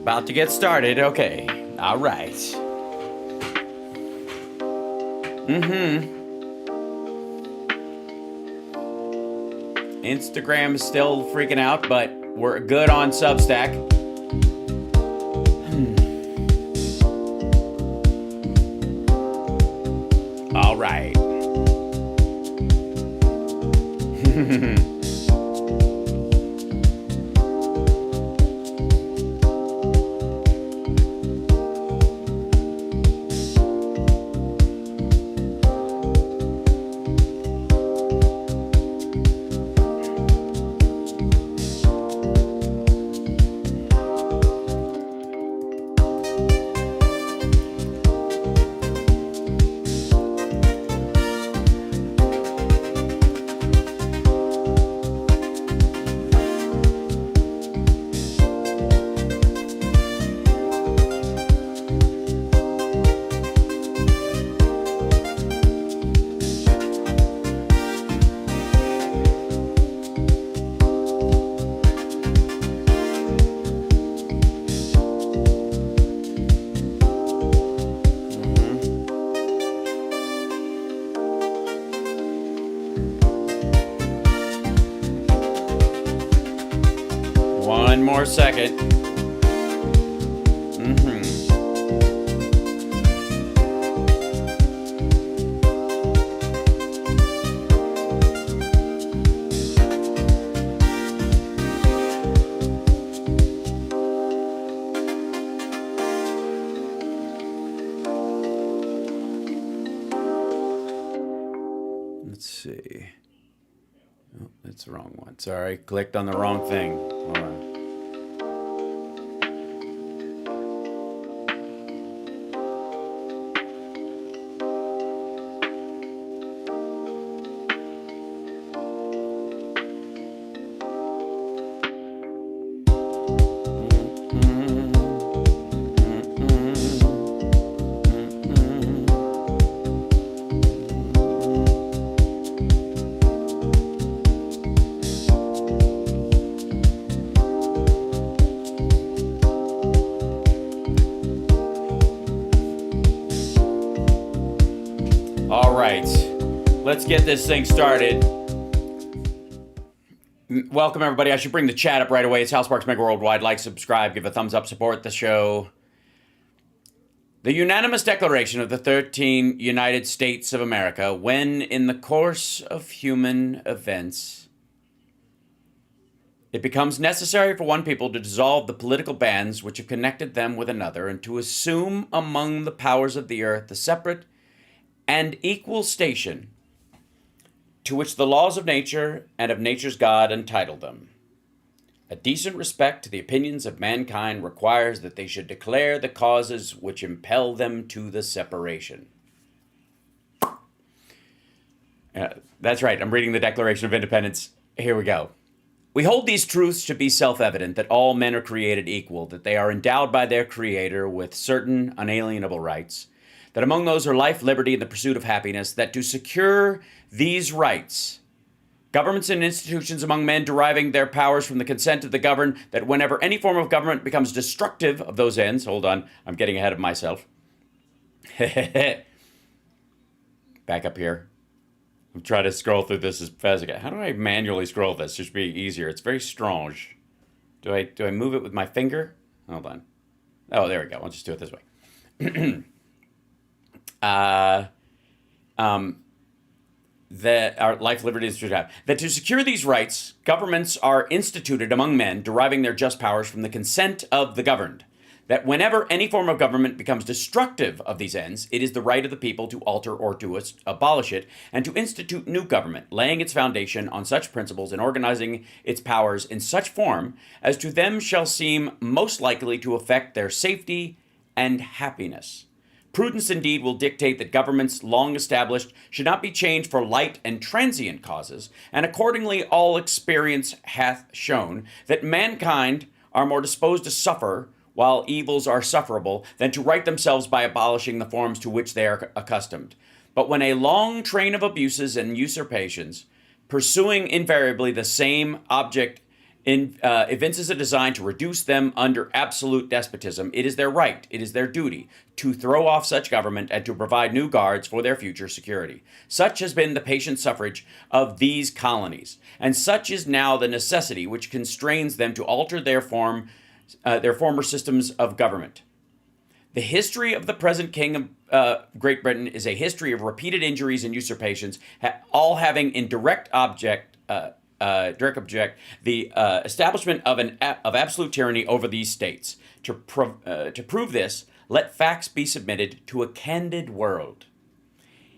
About to get started. Okay. All right. Instagram is still freaking out, but we're good on Substack. All right. One more second. Let's see. Oh, that's the wrong one. Sorry, clicked on the wrong thing. Hold on. All right, let's get this thing started. Welcome, everybody. I should bring the chat up right away. It's House Sparks Megaworldwide. Like, subscribe, give a thumbs up, support the show. The unanimous declaration of the 13 United States of America, when in the course of human events, it becomes necessary for one people to dissolve the political bands which have connected them with another and to assume among the powers of the earth the separate and equal station to which the laws of nature and of nature's God entitle them. A decent respect to the opinions of mankind requires that they should declare the causes which impel them to the separation. That's right, I'm reading the Declaration of Independence. Here we go. We hold these truths to be self-evident, that all men are created equal, that they are endowed by their Creator with certain unalienable rights, that among those are life, liberty, and the pursuit of happiness, that to secure these rights, governments and institutions among men deriving their powers from the consent of the governed, that whenever any form of government becomes destructive of those ends, hold on, I'm getting ahead of myself. Back up here. I'm trying to scroll through this as fast as I can. How do I manually scroll this? It should be easier. It's very strange. Do I move it with my finger? Hold on. Oh, there we go. I'll just do it this way. That our life, liberty, and pursuit of happiness. That to secure these rights, governments are instituted among men, deriving their just powers from the consent of the governed. That whenever any form of government becomes destructive of these ends, it is the right of the people to alter or to abolish it, and to institute new government, laying its foundation on such principles and organizing its powers in such form as to them shall seem most likely to affect their safety and happiness. Prudence indeed will dictate that governments long established should not be changed for light and transient causes, and accordingly all experience hath shown that mankind are more disposed to suffer while evils are sufferable than to right themselves by abolishing the forms to which they are accustomed. But when a long train of abuses and usurpations, pursuing invariably the same object evinces a design to reduce them under absolute despotism, it is their right, it is their duty to throw off such government and to provide new guards for their future security. Such has been the patient suffrage of these colonies, and such is now the necessity which constrains them to alter their former systems of government. The history of the present King of Great Britain is a history of repeated injuries and usurpations, all having in direct object the establishment of absolute tyranny over these states. To prove this, let facts be submitted to a candid world.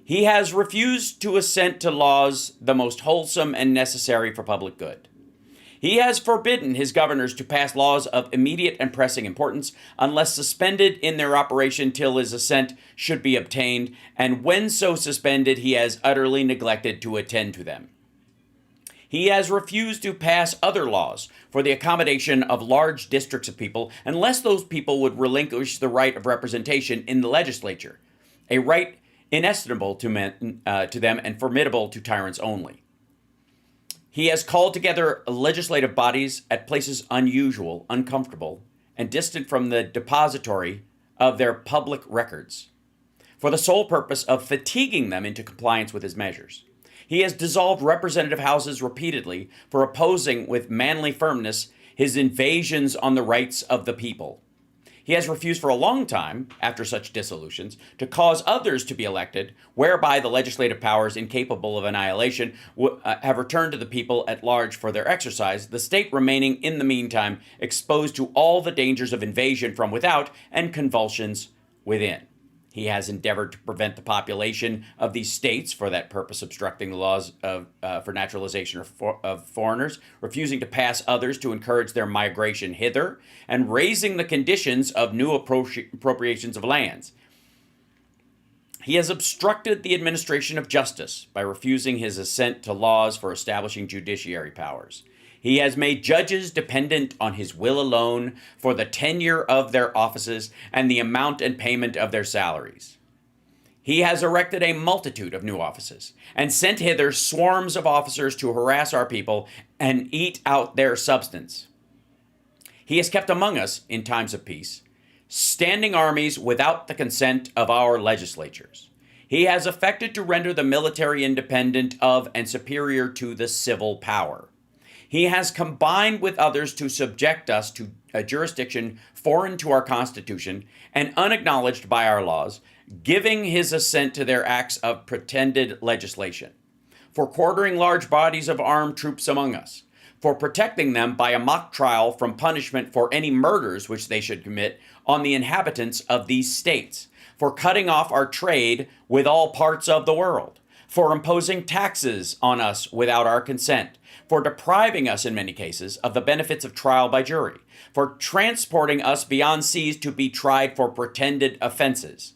He has refused to assent to laws the most wholesome and necessary for public good. He has forbidden his governors to pass laws of immediate and pressing importance unless suspended in their operation till his assent should be obtained, and when so suspended, he has utterly neglected to attend to them. He has refused to pass other laws for the accommodation of large districts of people unless those people would relinquish the right of representation in the legislature, a right inestimable to them and formidable to tyrants only. He has called together legislative bodies at places unusual, uncomfortable, and distant from the depository of their public records, for the sole purpose of fatiguing them into compliance with his measures. He has dissolved representative houses repeatedly for opposing with manly firmness his invasions on the rights of the people. He has refused for a long time, after such dissolutions, to cause others to be elected, whereby the legislative powers incapable of annihilation have returned to the people at large for their exercise, the state remaining in the meantime exposed to all the dangers of invasion from without and convulsions within. He has endeavored to prevent the population of these states, for that purpose obstructing the laws for naturalization of foreigners, refusing to pass others to encourage their migration hither, and raising the conditions of new appropriations of lands. He has obstructed the administration of justice by refusing his assent to laws for establishing judiciary powers. He has made judges dependent on his will alone for the tenure of their offices and the amount and payment of their salaries. He has erected a multitude of new offices and sent hither swarms of officers to harass our people and eat out their substance. He has kept among us, in times of peace, standing armies without the consent of our legislatures. He has affected to render the military independent of and superior to the civil power. He has combined with others to subject us to a jurisdiction foreign to our Constitution and unacknowledged by our laws, giving his assent to their acts of pretended legislation, for quartering large bodies of armed troops among us, for protecting them by a mock trial from punishment for any murders which they should commit on the inhabitants of these states, for cutting off our trade with all parts of the world, for imposing taxes on us without our consent, for depriving us in many cases of the benefits of trial by jury, for transporting us beyond seas to be tried for pretended offenses,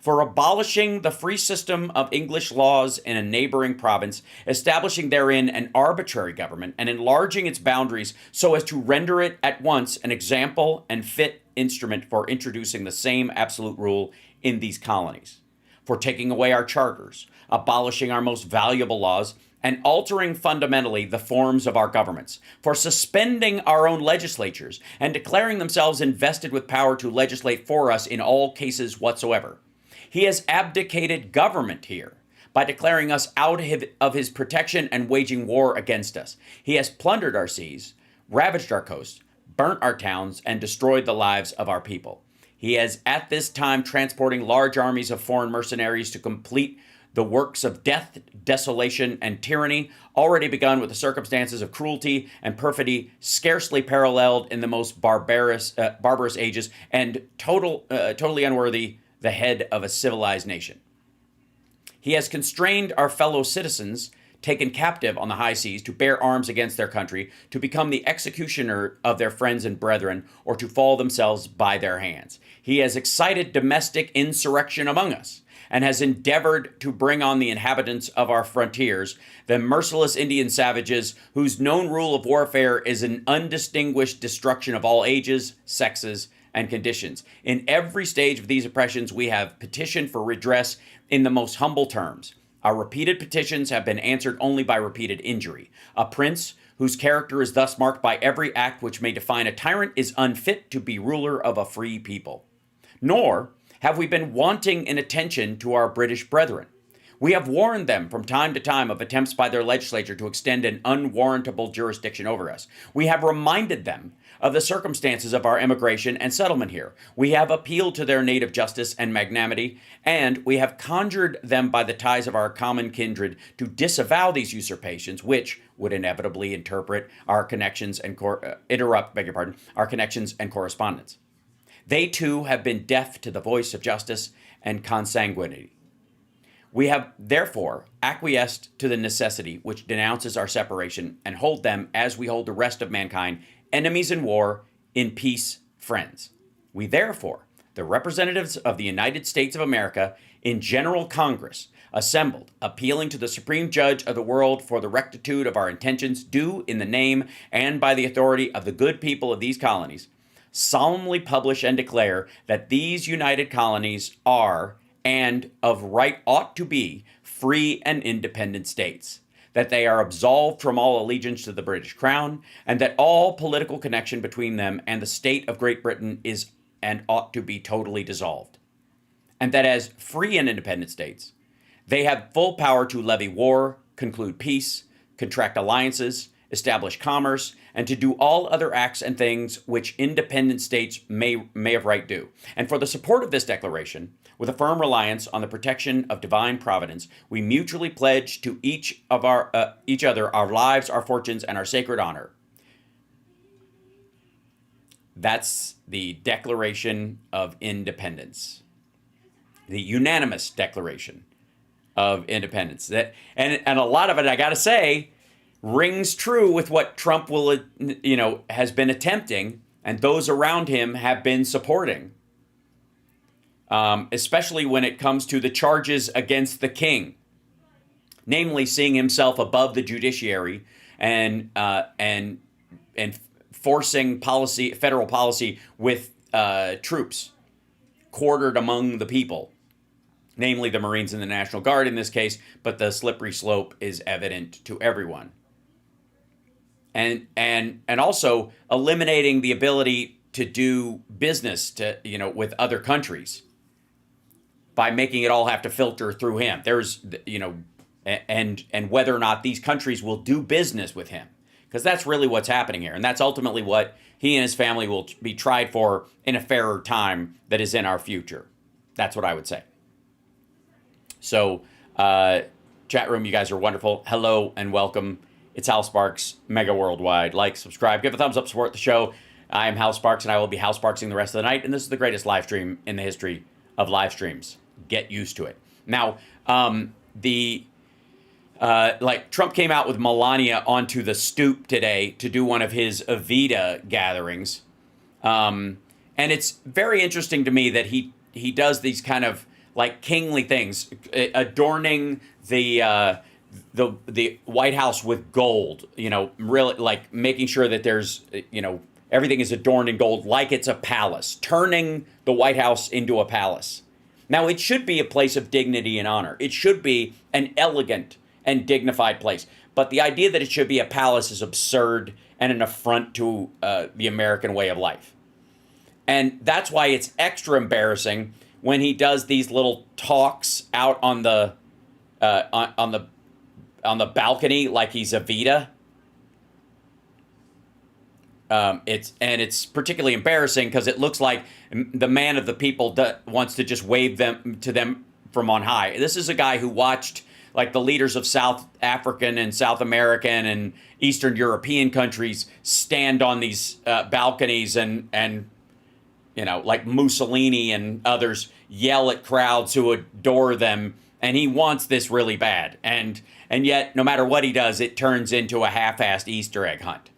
for abolishing the free system of English laws in a neighboring province, establishing therein an arbitrary government, and enlarging its boundaries so as to render it at once an example and fit instrument for introducing the same absolute rule in these colonies, for taking away our charters, abolishing our most valuable laws, and altering fundamentally the forms of our governments, for suspending our own legislatures and declaring themselves invested with power to legislate for us in all cases whatsoever. He has abdicated government here by declaring us out of his protection and waging war against us. He has plundered our seas, ravaged our coasts, burnt our towns, and destroyed the lives of our people. He is at this time transporting large armies of foreign mercenaries to complete the works of death, desolation, and tyranny, already begun with the circumstances of cruelty and perfidy scarcely paralleled in the most barbarous ages, and totally unworthy the head of a civilized nation. He has constrained our fellow citizens taken captive on the high seas to bear arms against their country, to become the executioner of their friends and brethren, or to fall themselves by their hands. He has excited domestic insurrection among us, and has endeavored to bring on the inhabitants of our frontiers, the merciless Indian savages, whose known rule of warfare is an undistinguished destruction of all ages, sexes, and conditions. In every stage of these oppressions, we have petitioned for redress in the most humble terms, Our repeated petitions have been answered only by repeated injury. A prince whose character is thus marked by every act which may define a tyrant is unfit to be ruler of a free people. Nor have we been wanting in attention to our British brethren. We have warned them from time to time of attempts by their legislature to extend an unwarrantable jurisdiction over us. We have reminded them of the circumstances of our emigration and settlement here. We have appealed to their native justice and magnanimity, and we have conjured them by the ties of our common kindred to disavow these usurpations, which would inevitably interrupt our connections and correspondence. They too have been deaf to the voice of justice and consanguinity. We have therefore acquiesced to the necessity which denounces our separation and hold them, as we hold the rest of mankind, enemies in war, in peace, friends. We therefore, the representatives of the United States of America in General Congress, assembled, appealing to the Supreme Judge of the world for the rectitude of our intentions, do, in the name and by the authority of the good people of these colonies, solemnly publish and declare that these united colonies are, and of right ought to be, free and independent states, that they are absolved from all allegiance to the British Crown, and that all political connection between them and the state of Great Britain is and ought to be totally dissolved, and that as free and independent states, they have full power to levy war, conclude peace, contract alliances, establish commerce, and to do all other acts and things which independent states may of right do. And for the support of this declaration, with a firm reliance on the protection of divine providence, we mutually pledge to each other our lives, our fortunes, and our sacred honor. That's the Declaration of Independence, the unanimous Declaration of Independence. And a lot of it, I got to say, rings true with what Trump has been attempting, and those around him have been supporting. Especially when it comes to the charges against the king, namely seeing himself above the judiciary and forcing federal policy with troops quartered among the people, namely the Marines and the National Guard in this case, but the slippery slope is evident to everyone. And also eliminating the ability to do business with other countries by making it all have to filter through him. There's, and whether or not these countries will do business with him, because that's really what's happening here. And that's ultimately what he and his family will be tried for in a fairer time that is in our future. That's what I would say. So, chat room, you guys are wonderful. Hello and welcome. It's Hal Sparks, Mega Worldwide. Like, subscribe, give a thumbs up, support the show. I am Hal Sparks, and I will be Hal Sparksing the rest of the night. And this is the greatest live stream in the history of live streams. Get used to it. Now, Trump came out with Melania onto the stoop today to do one of his Evita gatherings. And it's very interesting to me that he does these kind of like kingly things, adorning the White House with gold, really like making sure that there's, everything is adorned in gold like it's a palace, turning the White House into a palace. Now, it should be a place of dignity and honor. It should be an elegant and dignified place. But the idea that it should be a palace is absurd and an affront to the American way of life. And that's why it's extra embarrassing when he does these little talks out on the balcony like he's Evita. It's particularly embarrassing because it looks like the man of the people wants to just wave them to them from on high. This is a guy who watched like the leaders of South African and South American and Eastern European countries stand on these balconies and like Mussolini and others yell at crowds who adore them. And he wants this really bad. And yet, no matter what he does, it turns into a half-assed Easter egg hunt.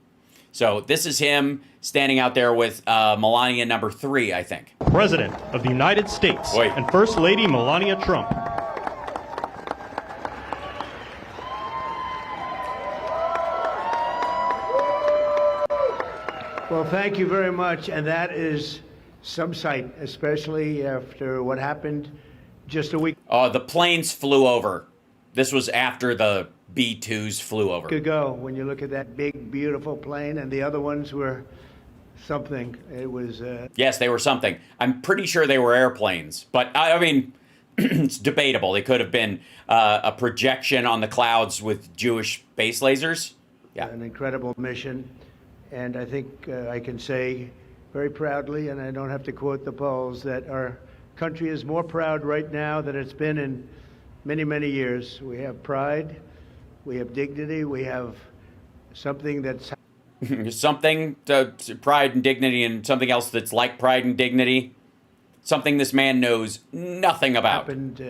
So this is him standing out there with Melania number 3, I think. President of the United States and First Lady Melania Trump. Well, thank you very much. And that is some sight, especially after what happened just a week. Oh, the planes flew over. This was after the B-2s flew over. Could go when you look at that big, beautiful plane, and the other ones were something. It was. Yes, they were something. I'm pretty sure they were airplanes, but I mean, it's debatable. They could have been a projection on the clouds with Jewish base lasers. Yeah, an incredible mission, and I think I can say very proudly, and I don't have to quote the polls, that our country is more proud right now than it's been in many, many years. We have pride, we have dignity, we have something that's something to pride and dignity, and something else that's like pride and dignity. Something this man knows nothing about. Happened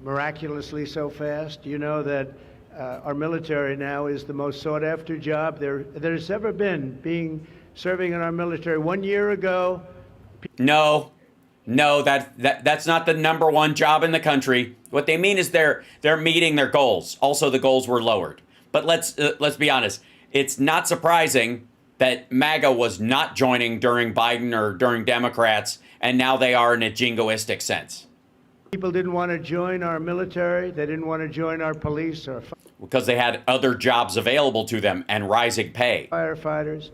miraculously so fast. You know that our military now is the most sought-after job there's ever been. Serving in our military 1 year ago. No, that's not the number one job in the country. What they mean is they're meeting their goals. Also, the goals were lowered. But let's be honest. It's not surprising that MAGA was not joining during Biden or during Democrats, and now they are in a jingoistic sense. People didn't want to join our military. They didn't want to join our police or because they had other jobs available to them and rising pay. Firefighters.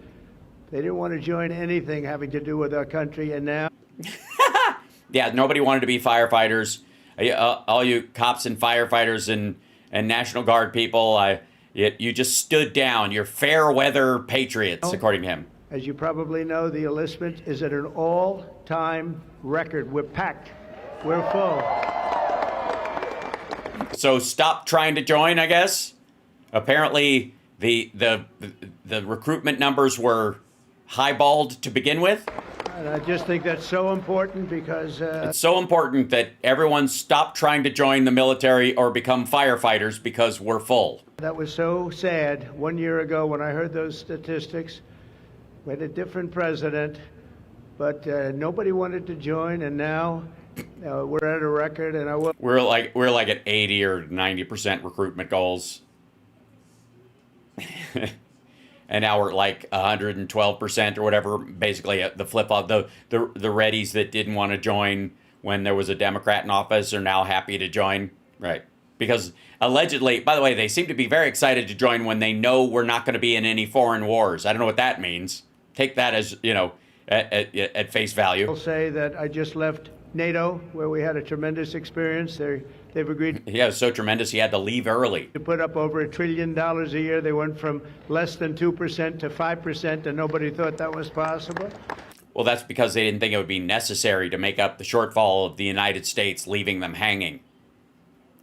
They didn't want to join anything having to do with our country, and now. Yeah, nobody wanted to be firefighters. All you cops and firefighters and National Guard people, you just stood down. You're fair weather patriots, according to him. As you probably know, the enlistment is at an all-time record. We're packed. We're full. So stop trying to join, I guess. Apparently, the recruitment numbers were highballed to begin with. And I just think that's so important because it's so important that everyone stop trying to join the military or become firefighters because we're full. That was so sad 1 year ago when I heard those statistics. We had a different president, but nobody wanted to join, and now we're at a record. And we're like at 80 or 90% recruitment goals. And now we're like 112% or whatever. Basically, the flip of the Reddies that didn't want to join when there was a Democrat in office are now happy to join, right? Because allegedly, by the way, they seem to be very excited to join when they know we're not going to be in any foreign wars. I don't know what that means. Take that as at face value. I'll say that I just left NATO, where we had a tremendous experience. They've agreed. Yeah, it was so tremendous he had to leave early. To put up over $1 trillion a year. They went from less than 2% to 5%, and nobody thought that was possible. Well, that's because they didn't think it would be necessary to make up the shortfall of the United States, leaving them hanging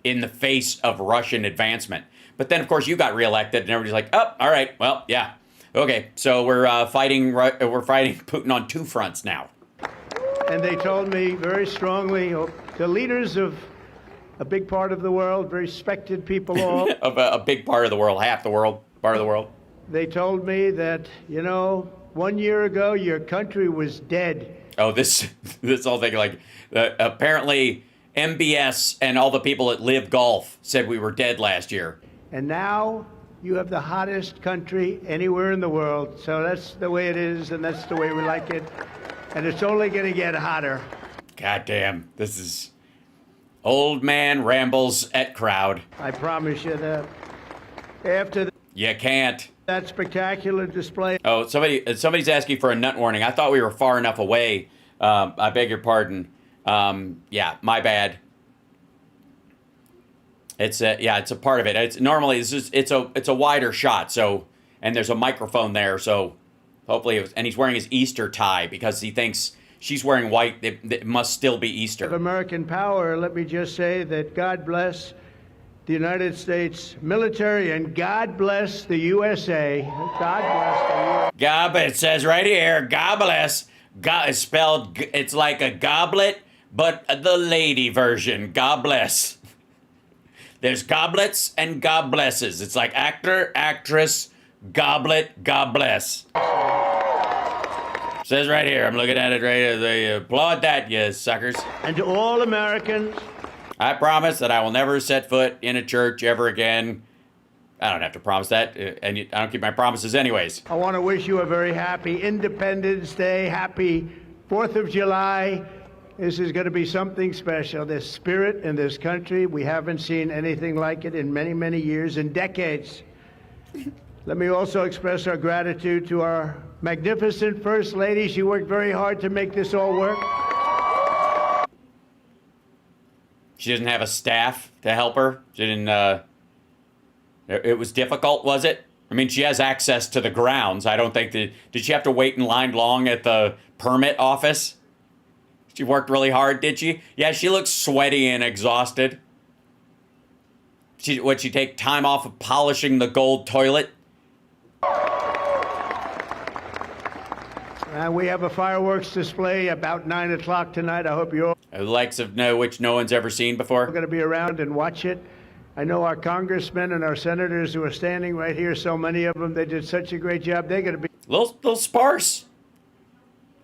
in the face of Russian advancement. But then, of course, you got reelected, and everybody's like, "Oh, all right, well, yeah, okay, so we're fighting Putin on two fronts now." And they told me very strongly, the leaders of a big part of the world, very respected people all. Of a big part of the world, half the world, part of the world. They told me that, 1 year ago, your country was dead. Oh, this whole thing, like, apparently MBS and all the people at Live Golf said we were dead last year. And now you have the hottest country anywhere in the world. So that's the way it is, and that's the way we like it. And it's only going to get hotter. God damn, this is old man rambles at crowd. I promise you that after you can't. That spectacular display. Oh, somebody's asking for a nut warning. I thought we were far enough away. I beg your pardon. Yeah, my bad. It's a part of it. It's normally it's a wider shot. So, and there's a microphone there. So, hopefully, and he's wearing his Easter tie because he thinks she's wearing white. It must still be Easter. Of American power. Let me just say that God bless the United States military, and God bless the USA. God bless the USA. God, it says right here, God bless. God is spelled, it's like a goblet, but the lady version. God bless. There's goblets and God blesses. It's like actor, actress, goblet, God bless. Says right here, I'm looking at it right here. They applaud that, you suckers. And to all Americans, I promise that I will never set foot in a church ever again. I don't have to promise that, and I don't keep my promises anyways. I want to wish you a very happy Independence Day, happy 4th of July, This is going to be something special. There's spirit in this country. We haven't seen anything like it in many, many years and decades. Let me also express our gratitude to our magnificent First Lady. She worked very hard to make this all work. She doesn't have a staff to help her. She didn't, it was difficult, was it? I mean, she has access to the grounds. I don't think that, did she have to wait in line long at the permit office? She worked really hard, did she? Yeah, she looks sweaty and exhausted. Would she take time off of polishing the gold toilet? We have a fireworks display about 9 o'clock tonight. I hope you're all The likes of which no one's ever seen before. going to be around and watch it. I know our congressmen and our senators who are standing right here, so many of them, they did such a great job. They're going to be Little sparse.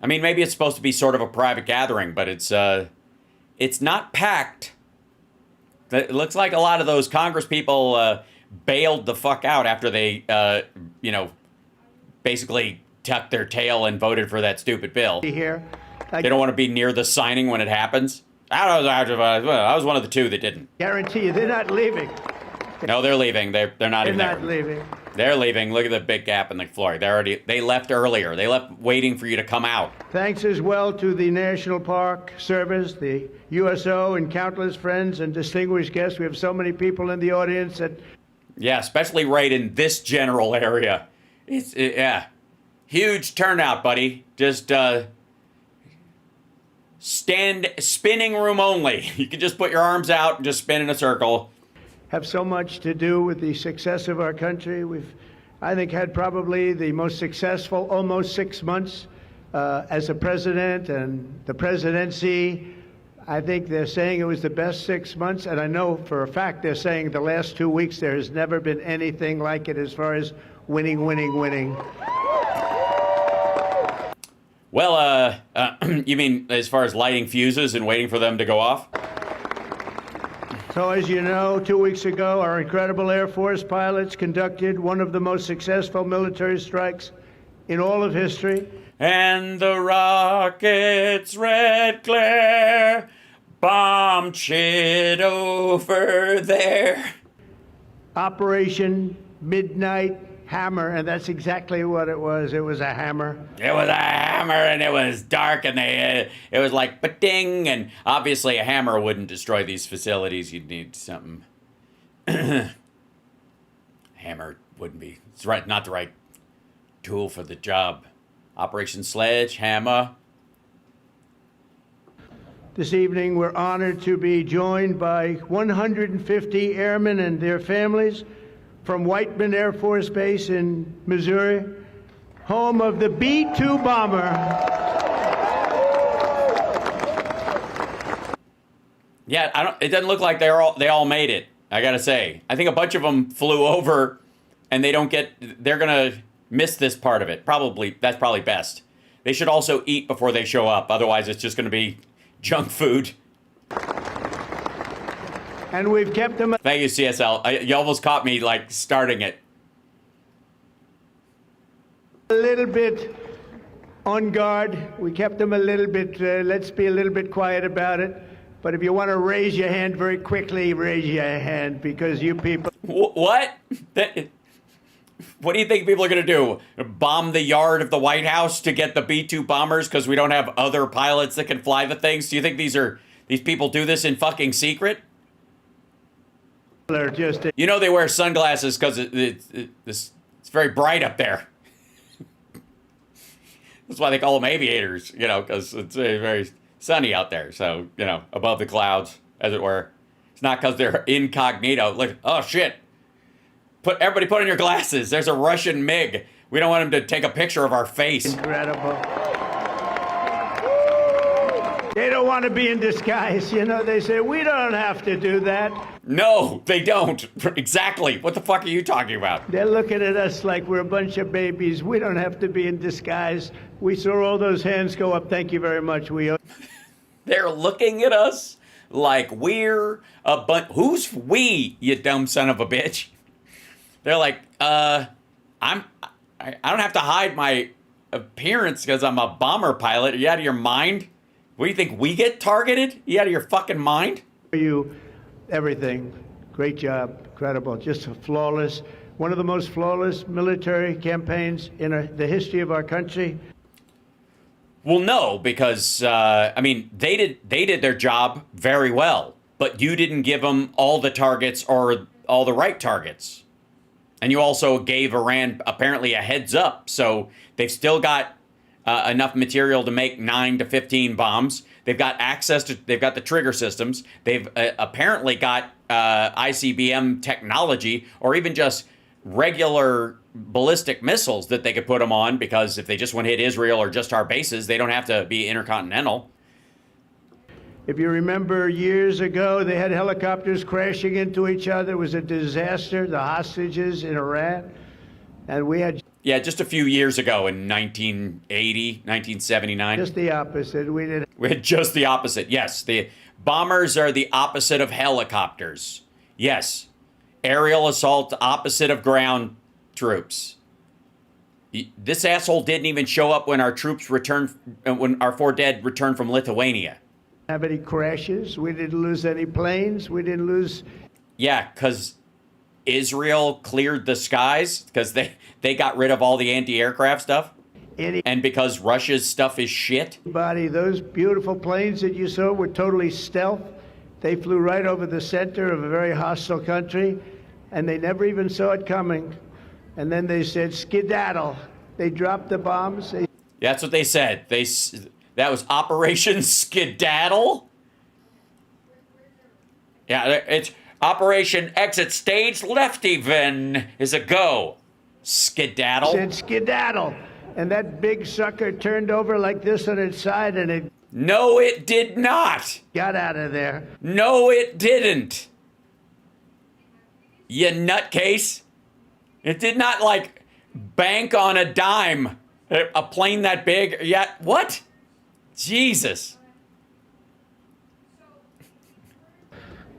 I mean, maybe it's supposed to be sort of a private gathering, but it's not packed. It looks like a lot of those Congress people bailed the fuck out after they, basically tucked their tail and voted for that stupid bill. here. They don't want to be near the signing when it happens. I was one of the two that didn't. Guarantee you, they're not leaving. No, they're leaving. They're not They're even there. not leaving. They're leaving. Look at the big gap in the floor. They left earlier. They left waiting for you to come out. Thanks as well to the National Park Service, the USO, and countless friends and distinguished guests. We have so many people in the audience that... Yeah, especially right in this general area. Yeah. Huge turnout, buddy. Just spinning room only. You can just put your arms out and just spin in a circle. have so much to do with the success of our country. We've, I think, had probably the most successful almost 6 months as a president and the presidency. I think they're saying it was the best 6 months, and I know for a fact they're saying the last 2 weeks there has never been anything like it as far as winning. Well, you mean as far as lighting fuses and waiting for them to go off? So as you know, 2 weeks ago, our incredible Air Force pilots conducted one of the most successful military strikes in all of history. And the rocket's red glare bombed shit over there. Operation Midnight Hammer, and that's exactly what it was. It was a hammer. It was a hammer, and it was dark, and it was like ba-ding, and obviously a hammer wouldn't destroy these facilities. You'd need something. Hammer wouldn't be. It's not the right tool for the job. Operation Sledgehammer. This evening, we're honored to be joined by 150 airmen and their families from Whiteman Air Force Base in Missouri, home of the B-2 bomber. Yeah, it doesn't look like they all made it. I gotta say, I think a bunch of them flew over, and they're gonna miss this part of it. That's probably best. They should also eat before they show up. Otherwise, it's just gonna be junk food. And we've kept them Thank you, CSL. You almost caught me, like, starting it. a little bit on guard. We kept them a little bit, let's be a little bit quiet about it. But if you want to raise your hand very quickly, raise your hand, because you people... What? What do you think people are going to do? Bomb the yard of the White House to get the B-2 bombers because we don't have other pilots that can fly the things? Do you think these people do this in fucking secret? You know they wear sunglasses because it's very bright up there. That's why they call them aviators, because it's very sunny out there. So, above the clouds, as it were. It's not because they're incognito. Look, oh shit. Everybody put on your glasses. There's a Russian MiG. We don't want him to take a picture of our face. Incredible. They don't want to be in disguise. They say, we don't have to do that. No, they don't. Exactly. What the fuck are you talking about? They're looking at us like we're a bunch of babies. We don't have to be in disguise. We saw all those hands go up. Thank you very much. They're looking at us like we're a bunch. Who's we, you dumb son of a bitch? They're like, I don't have to hide my appearance because I'm a bomber pilot. Are you out of your mind? What do you think? We get targeted? You out of your fucking mind? You, everything. Great job. Incredible. Just a flawless, one of the most flawless military campaigns in the history of our country. Well, no, because I mean, they did their job very well, but you didn't give them all the targets or all the right targets, and you also gave Iran apparently a heads up, so they've still got enough material to make 9 to 15 bombs. They've got access to, they've got the trigger systems. They've apparently got ICBM technology, or even just regular ballistic missiles that they could put them on, because if they just want to hit Israel or just our bases, they don't have to be intercontinental. If you remember years ago, they had helicopters crashing into each other. It was a disaster, the hostages in Iran. And we had... Yeah, just a few years ago in 1980, 1979. Just the opposite. We had just the opposite. Yes, the bombers are the opposite of helicopters. Yes, aerial assault opposite of ground troops. This asshole didn't even show up when our troops returned, when our 4 dead returned from Lithuania. Have any crashes? We didn't lose any planes. We didn't lose... Yeah, because Israel cleared the skies, because they got rid of all the anti-aircraft stuff. And because Russia's stuff is shit. Those beautiful planes that you saw were totally stealth. They flew right over the center of a very hostile country, and they never even saw it coming. And then they said, skedaddle. They dropped the bombs. That's what they said. That was Operation Skedaddle? Yeah, it's Operation Exit Stage Left Even is a go. Skedaddle. Said skedaddle. And that big sucker turned over like this on its side, and it... No, it did not. Got out of there. No, it didn't. You nutcase. It did not, like, bank on a dime. A plane that big. Yeah, what? Jesus.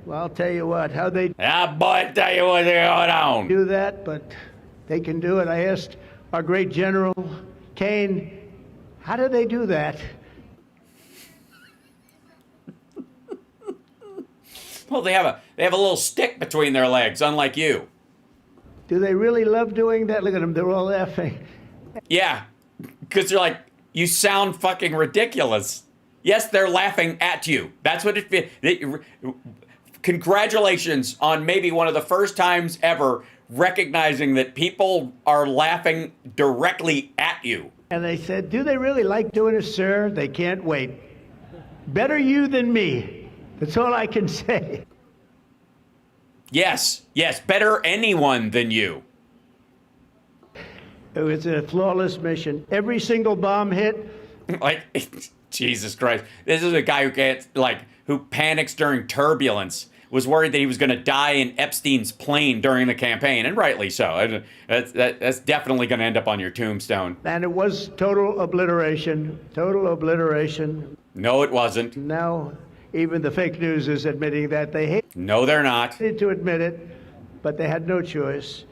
Well, I'll tell you what, how they... Ah, boy, I'll tell you what's going on. Do that, but they can do it. I asked our great General Kane, how do they do that? Well, they have a little stick between their legs, unlike you. Do they really love doing that? Look at them, they're all laughing. Yeah, because they're like, you sound fucking ridiculous. Yes, they're laughing at you. That's what it feels. Congratulations on maybe one of the first times ever recognizing that people are laughing directly at you. And they said, do they really like doing it, sir? They can't wait. Better you than me. That's all I can say. Yes, better anyone than you. It was a flawless mission. Every single bomb hit. Like, Jesus Christ. This is a guy who can't, like, who panics during turbulence, was worried that he was going to die in Epstein's plane during the campaign, and rightly so. That's definitely going to end up on your tombstone. And it was total obliteration. Total obliteration. No, it wasn't. Now, even the fake news is admitting that. They hated No, they're not. to admit it, but they had no choice.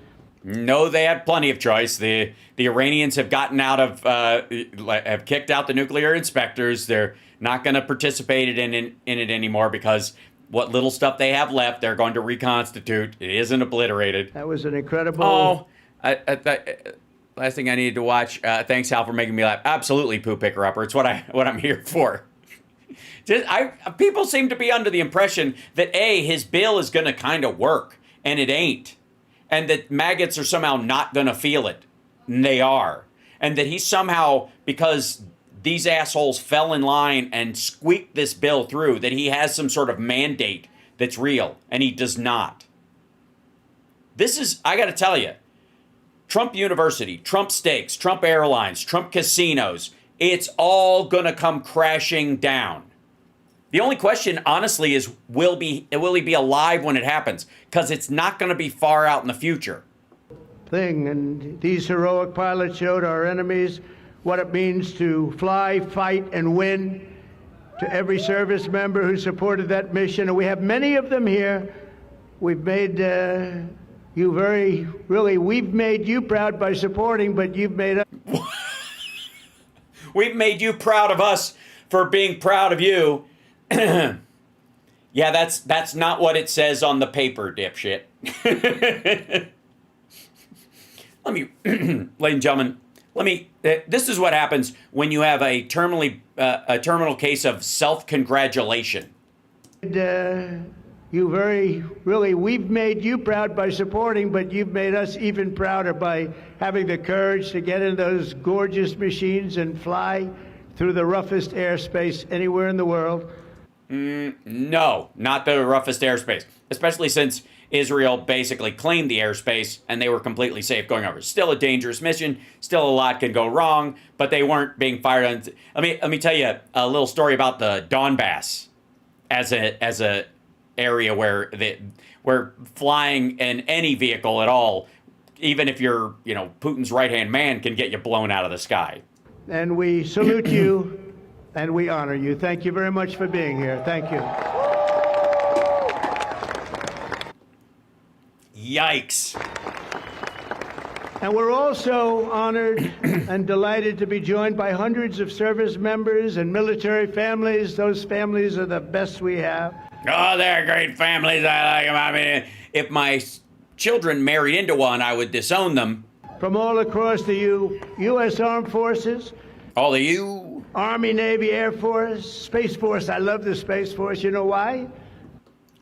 No, they had plenty of choice. The Iranians have gotten out of, have kicked out the nuclear inspectors. They're not going to participate in it anymore, because what little stuff they have left, they're going to reconstitute. It isn't obliterated. That was an incredible... Last thing I needed to watch. Thanks, Hal, for making me laugh. Absolutely, poo picker upper. It's what I'm here for. People seem to be under the impression that his bill is going to kind of work, and it ain't, and that maggots are somehow not going to feel it, and they are, and that he somehow, because these assholes fell in line and squeaked this bill through, that he has some sort of mandate that's real, and he does not. This is, I got to tell you, Trump University, Trump Steaks, Trump Airlines, Trump Casinos, it's all going to come crashing down. The only question, honestly, is will he be alive when it happens? Because it's not going to be far out in the future. And these heroic pilots showed our enemies what it means to fly, fight, and win. To every service member who supported that mission, and we have many of them here, we've made we've made you proud by supporting, but you've made us. We've made you proud of us for being proud of you. Yeah, that's not what it says on the paper, dipshit. Let me, ladies and gentlemen, this is what happens when you have a terminal case of self-congratulation. We've made you proud by supporting, but you've made us even prouder by having the courage to get in those gorgeous machines and fly through the roughest airspace anywhere in the world. No, not the roughest airspace, especially since Israel basically claimed the airspace and they were completely safe going over. Still a dangerous mission. Still a lot can go wrong, but they weren't being fired on. Let me tell you a little story about the Donbass as a area where flying in any vehicle at all, even if you're Putin's right-hand man, can get you blown out of the sky. And we salute you and we honor you. Thank you very much for being here. Thank you. Yikes. And we're also honored and delighted to be joined by hundreds of service members and military families. Those families are the best we have. Oh, they're great families. I like them. I mean, if my children married into one, I would disown them. From all across the U.S. Armed Forces. All of you. Army, Navy, Air Force, Space Force. I love the Space Force. You know why?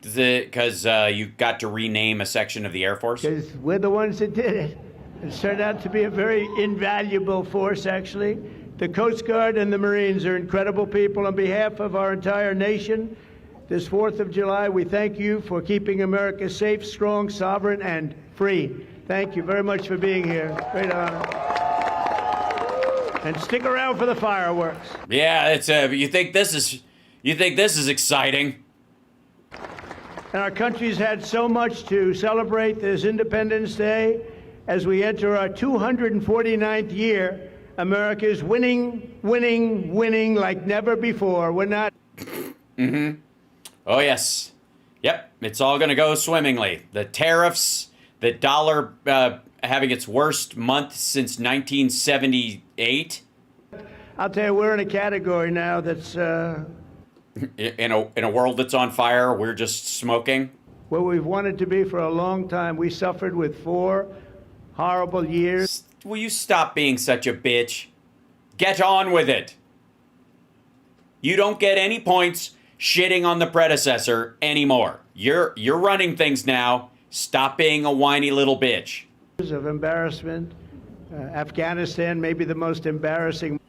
Is it because you got to rename a section of the Air Force? Because we're the ones that did it. It's turned out to be a very invaluable force, actually. The Coast Guard and the Marines are incredible people. On behalf of our entire nation, this 4th of July, we thank you for keeping America safe, strong, sovereign, and free. Thank you very much for being here. Great honor. And stick around for the fireworks. Yeah, it's you think this is exciting? And our country's had so much to celebrate this Independence Day. As we enter our 249th year, America is winning, winning, winning like never before. We're not. Mm-hmm. Oh, yes. Yep, it's all going to go swimmingly. The tariffs, the dollar having its worst month since 1978. I'll tell you, we're in a category now that's... In a world that's on fire, we're just smoking. Where we've wanted to be for a long time. We suffered with 4 horrible years. Will you stop being such a bitch? Get on with it. You don't get any points shitting on the predecessor anymore. You're running things now. Stop being a whiny little bitch. Of embarrassment. Afghanistan may be the most embarrassing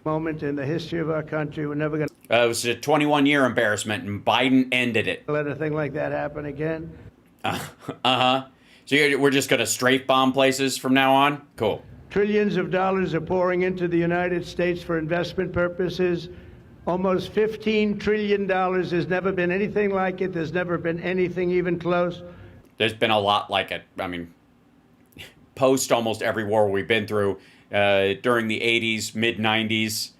moment in the history of our country. We're never going to it was a 21-year embarrassment, and Biden ended it. Let a thing like that happen again. Uh-huh. So we're just going to strafe bomb places from now on? Cool. Trillions of dollars are pouring into the United States for investment purposes. Almost $15 trillion. There's never been anything like it. There's never been anything even close. There's been a lot like it. I mean, post almost every war we've been through, during the 80s, mid-90s.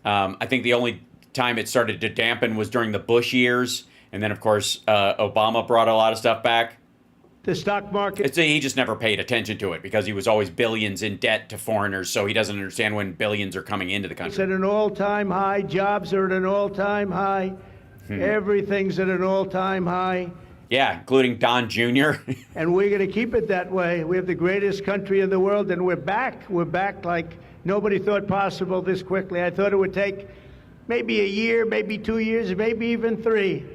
I think the only time it started to dampen was during the Bush years. And then, of course, Obama brought a lot of stuff back. The stock market. He just never paid attention to it because he was always billions in debt to foreigners, so he doesn't understand when billions are coming into the country. It's at an all-time high. Jobs are at an all-time high. Everything's at an all-time high. Yeah, including Don Jr. And we're going to keep it that way. We have the greatest country in the world, and we're back. We're back like nobody thought possible this quickly. I thought it would take maybe a year, maybe 2 years, maybe even 3.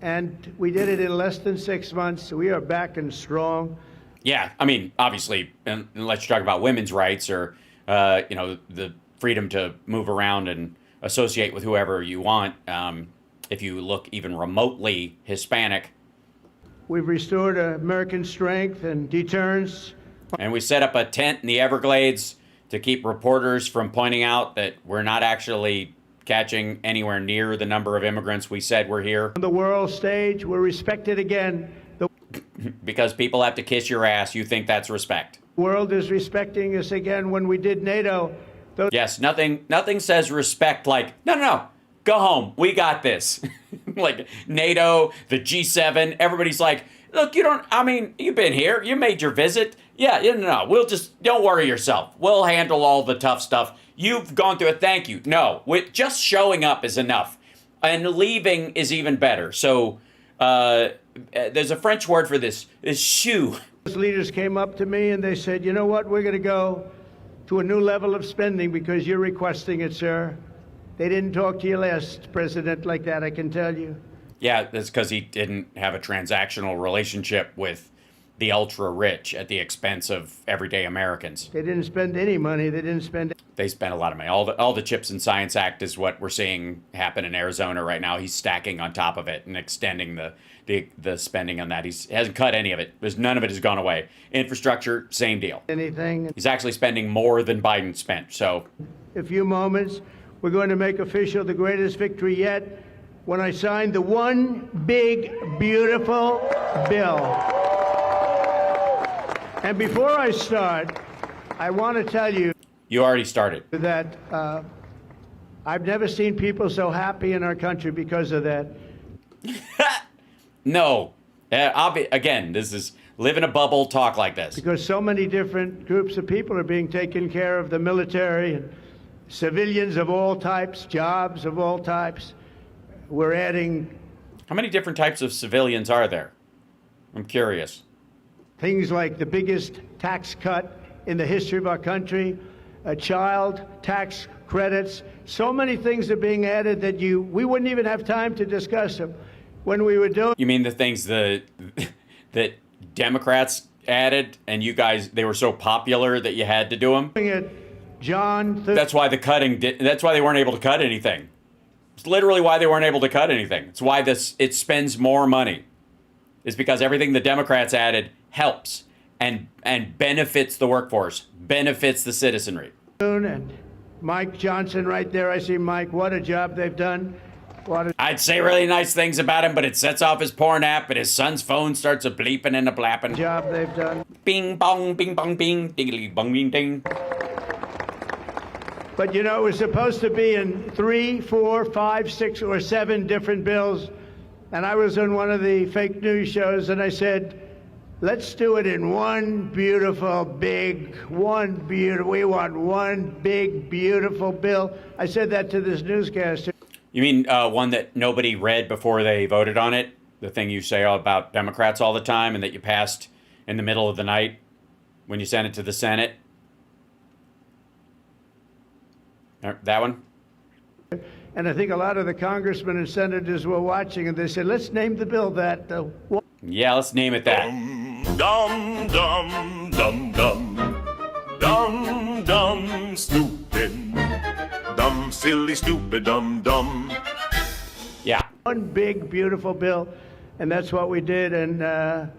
And we did it in less than 6 months. We are back and strong. Yeah, I mean, obviously, unless you talk about women's rights or, the freedom to move around and associate with whoever you want, if you look even remotely Hispanic. We've restored American strength and deterrence. And we set up a tent in the Everglades to keep reporters from pointing out that we're not actually catching anywhere near the number of immigrants we said were here. On the world stage, we're respected again. The because people have to kiss your ass, you think that's respect. World is respecting us again. When we did NATO. Yes, nothing says respect like, no, go home, we got this. Like NATO, the G7, everybody's like, look, you've been here. You made your visit. Yeah, no. Don't worry yourself. We'll handle all the tough stuff. You've gone through it. Thank you. No, just showing up is enough. And leaving is even better. So there's a French word for this. It's choux. Those leaders came up to me and they said, you know what, we're going to go to a new level of spending because you're requesting it, sir. They didn't talk to you last president like that, I can tell you. Yeah, that's because he didn't have a transactional relationship with the ultra-rich at the expense of everyday Americans. They didn't spend any money. They spent a lot of money. All the CHIPS and Science Act is what we're seeing happen in Arizona right now. He's stacking on top of it and extending the spending on that. He hasn't cut any of it. None of it has gone away. Infrastructure, same deal. Anything. He's actually spending more than Biden spent. So, in a few moments, we're going to make official the greatest victory yet when I sign the one big, beautiful bill. And before I start, I want to tell you. You already started. That I've never seen people so happy in our country because of that. No. Again, this is live in a bubble, talk like this. Because so many different groups of people are being taken care of, the military and civilians of all types, jobs of all types. We're adding. How many different types of civilians are there? I'm curious. Things like the biggest tax cut in the history of our country, child tax credits. So many things are being added that we wouldn't even have time to discuss them when we were doing. You mean the things that Democrats added and you guys, they were so popular that you had to do them? That's why that's why they weren't able to cut anything. It's literally why they weren't able to cut anything. It's why it spends more money. It's because everything the Democrats added helps and benefits the workforce, benefits the citizenry. And Mike Johnson right there. I see Mike. What a job they've done. I'd say really nice things about him, but it sets off his porn app and his son's phone starts a bleeping and a blapping. Job they've done. Bing bong, bing bong, bing, dingly bong, bing ding. But it was supposed to be in 3, 4, 5, 6, or 7 different bills. And I was on one of the fake news shows and I said, let's do it in one beautiful, we want one big, beautiful bill. I said that to this newscaster. You mean one that nobody read before they voted on it? The thing you say about Democrats all the time and that you passed in the middle of the night when you sent it to the Senate? That one? And I think a lot of the congressmen and senators were watching and they said, let's name the bill that. Yeah, let's name it that. Dum, dum, dum, dum. Dum, dum, stupid. Dumb, silly, stupid, dum, dum. Yeah. One big, beautiful bill, and that's what we did. And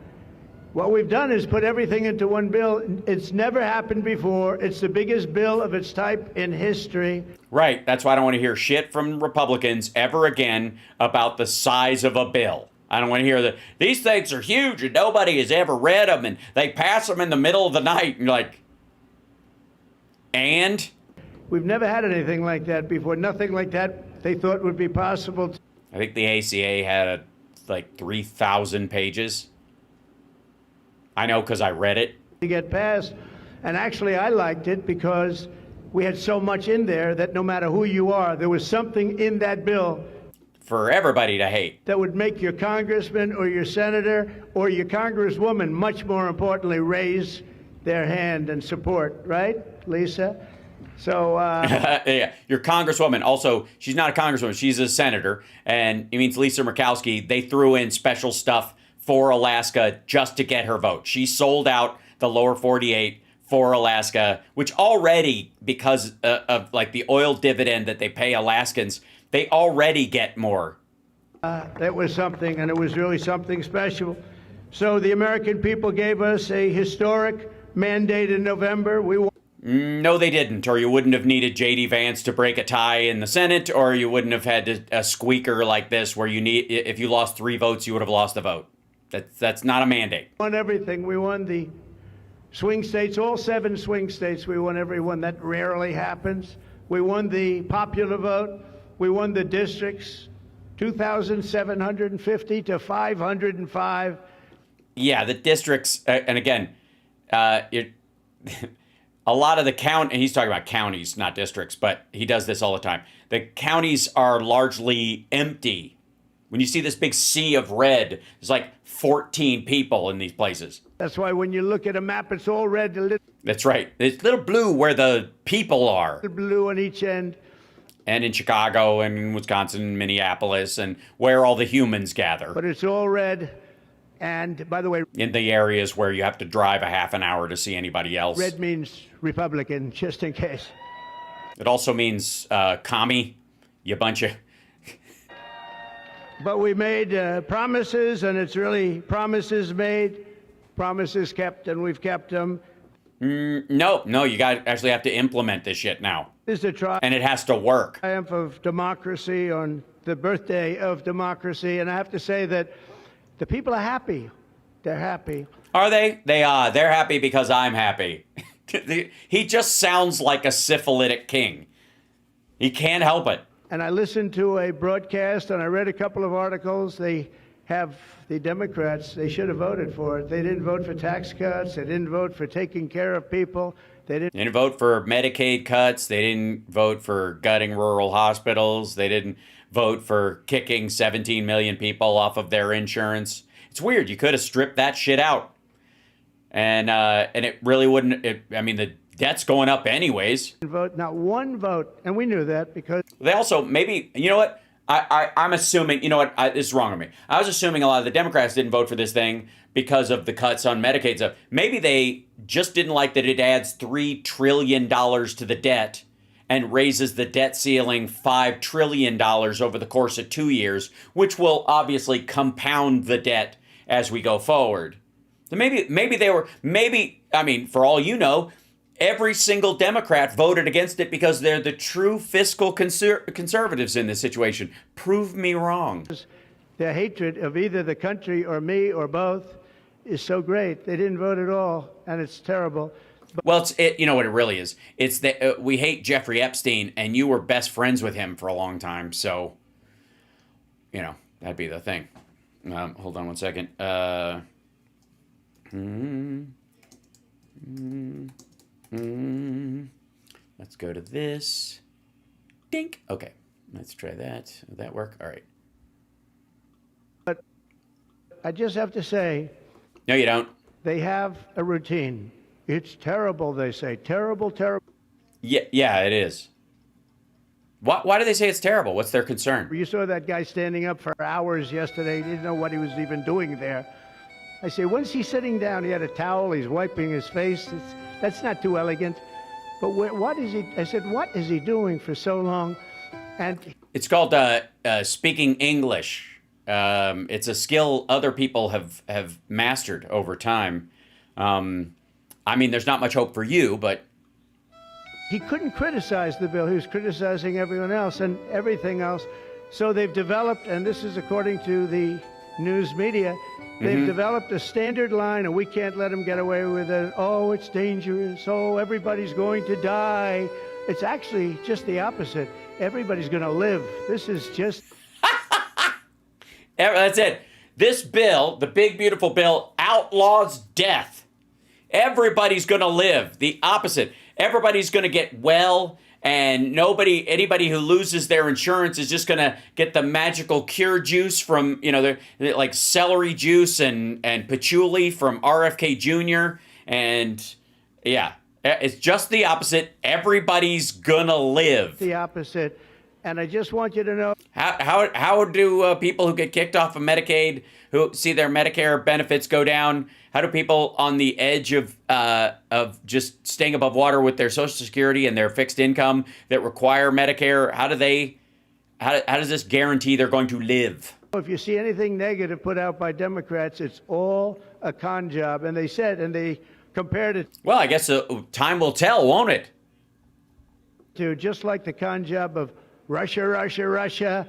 what we've done is put everything into one bill. It's never happened before. It's the biggest bill of its type in history. Right. That's why I don't want to hear shit from Republicans ever again about the size of a bill. I don't want to hear that these things are huge and nobody has ever read them and they pass them in the middle of the night. And you're like, and? We've never had anything like that before. Nothing like that they thought would be possible. I think the ACA had like 3,000 pages. I know because I read it. To get passed. And actually, I liked it because we had so much in there that no matter who you are, there was something in that bill for everybody to hate. That would make your congressman or your senator or your congresswoman, much more importantly, raise their hand and support, right, Lisa? So, yeah, your congresswoman. Also, she's not a congresswoman. She's a senator. And it means Lisa Murkowski. They threw in special stuff for Alaska just to get her vote. She sold out the lower 48 for Alaska, which already, because of like the oil dividend that they pay Alaskans, they already get more. That was something, and it was really something special. So the American people gave us a historic mandate in November. No, they didn't, or you wouldn't have needed J.D. Vance to break a tie in the Senate, or you wouldn't have had a squeaker like this where if you lost 3 votes, you would have lost the vote. That's not a mandate. We won everything. We won the swing states, all 7 swing states. We won every one. That rarely happens. We won the popular vote. We won the districts, 2,750 to 505. Yeah, the districts, and again, it, a lot of the and he's talking about counties, not districts, but he does this all the time. The counties are largely empty. When you see this big sea of red, there's like 14 people in these places. That's why when you look at a map, it's all red. That's right. It's little blue where the people are. Blue on each end. And in Chicago and Wisconsin, Minneapolis, and where all the humans gather. But it's all red. And by the way, in the areas where you have to drive a half an hour to see anybody else. Red means Republican, just in case. It also means commie, you bunch of... But we made promises, and it's really promises made, promises kept, and we've kept them. No, you actually have to implement this shit now. This is a triumph. And it has to work. Triumph of democracy on the birthday of democracy, and I have to say that the people are happy. They're happy. Are they? They are. They're happy because I'm happy. He just sounds like a syphilitic king. He can't help it. And I listened to a broadcast, and I read a couple of articles. They have the Democrats, they should have voted for it. They didn't vote for tax cuts. They didn't vote for taking care of people. They didn't vote for Medicaid cuts. They didn't vote for gutting rural hospitals. They didn't vote for kicking 17 million people off of their insurance. It's weird. You could have stripped that shit out. And it really wouldn't, the debt's going up anyways. Vote, not one vote. And we knew that because... They also, maybe, you know what? I'm assuming, you know what? This is wrong of me. I was assuming a lot of the Democrats didn't vote for this thing because of the cuts on Medicaid stuff. Maybe they just didn't like that it adds $3 trillion to the debt and raises the debt ceiling $5 trillion over the course of 2 years, which will obviously compound the debt as we go forward. So maybe they were, for all you know, every single Democrat voted against it because they're the true fiscal conservatives in this situation. Prove me wrong. Their hatred of either the country or me or both is so great. They didn't vote at all, and it's terrible. Well, you know what it really is? It's that we hate Jeffrey Epstein, and you were best friends with him for a long time, so, that'd be the thing. Hold on one second. Let's go to this. Dink. Okay, let's try that. Will that work? All right. But I just have to say... No, you don't. They have a routine. It's terrible, they say. Terrible, terrible. Yeah, it is. Why do they say it's terrible? What's their concern? You saw that guy standing up for hours yesterday. He didn't know what he was even doing there. I say, when's he sitting down? He had a towel. He's wiping his face. That's not too elegant. But what is he? I said, what is he doing for so long? And it's called speaking English. It's a skill other people have mastered over time. There's not much hope for you, but... He couldn't criticize the bill. He was criticizing everyone else and everything else. So they've developed, and this is according to the news media, they've developed a standard line, and we can't let them get away with it. Oh, it's dangerous. Oh, everybody's going to die. It's actually just the opposite. Everybody's going to live. This is just... That's it. This bill, the big, beautiful bill, outlaws death. Everybody's going to live. The opposite. Everybody's going to get well, and anybody who loses their insurance is just going to get the magical cure juice from, like celery juice and patchouli from RFK Jr. And yeah, it's just the opposite. Everybody's going to live. The opposite. And I just want you to know... How do people who get kicked off of Medicaid, who see their Medicare benefits go down, how do people on the edge of just staying above water with their Social Security and their fixed income that require Medicare, how does this guarantee they're going to live? If you see anything negative put out by Democrats, it's all a con job. And they said, and they compared it... Well, I guess time will tell, won't it? To just like the con job of Russia,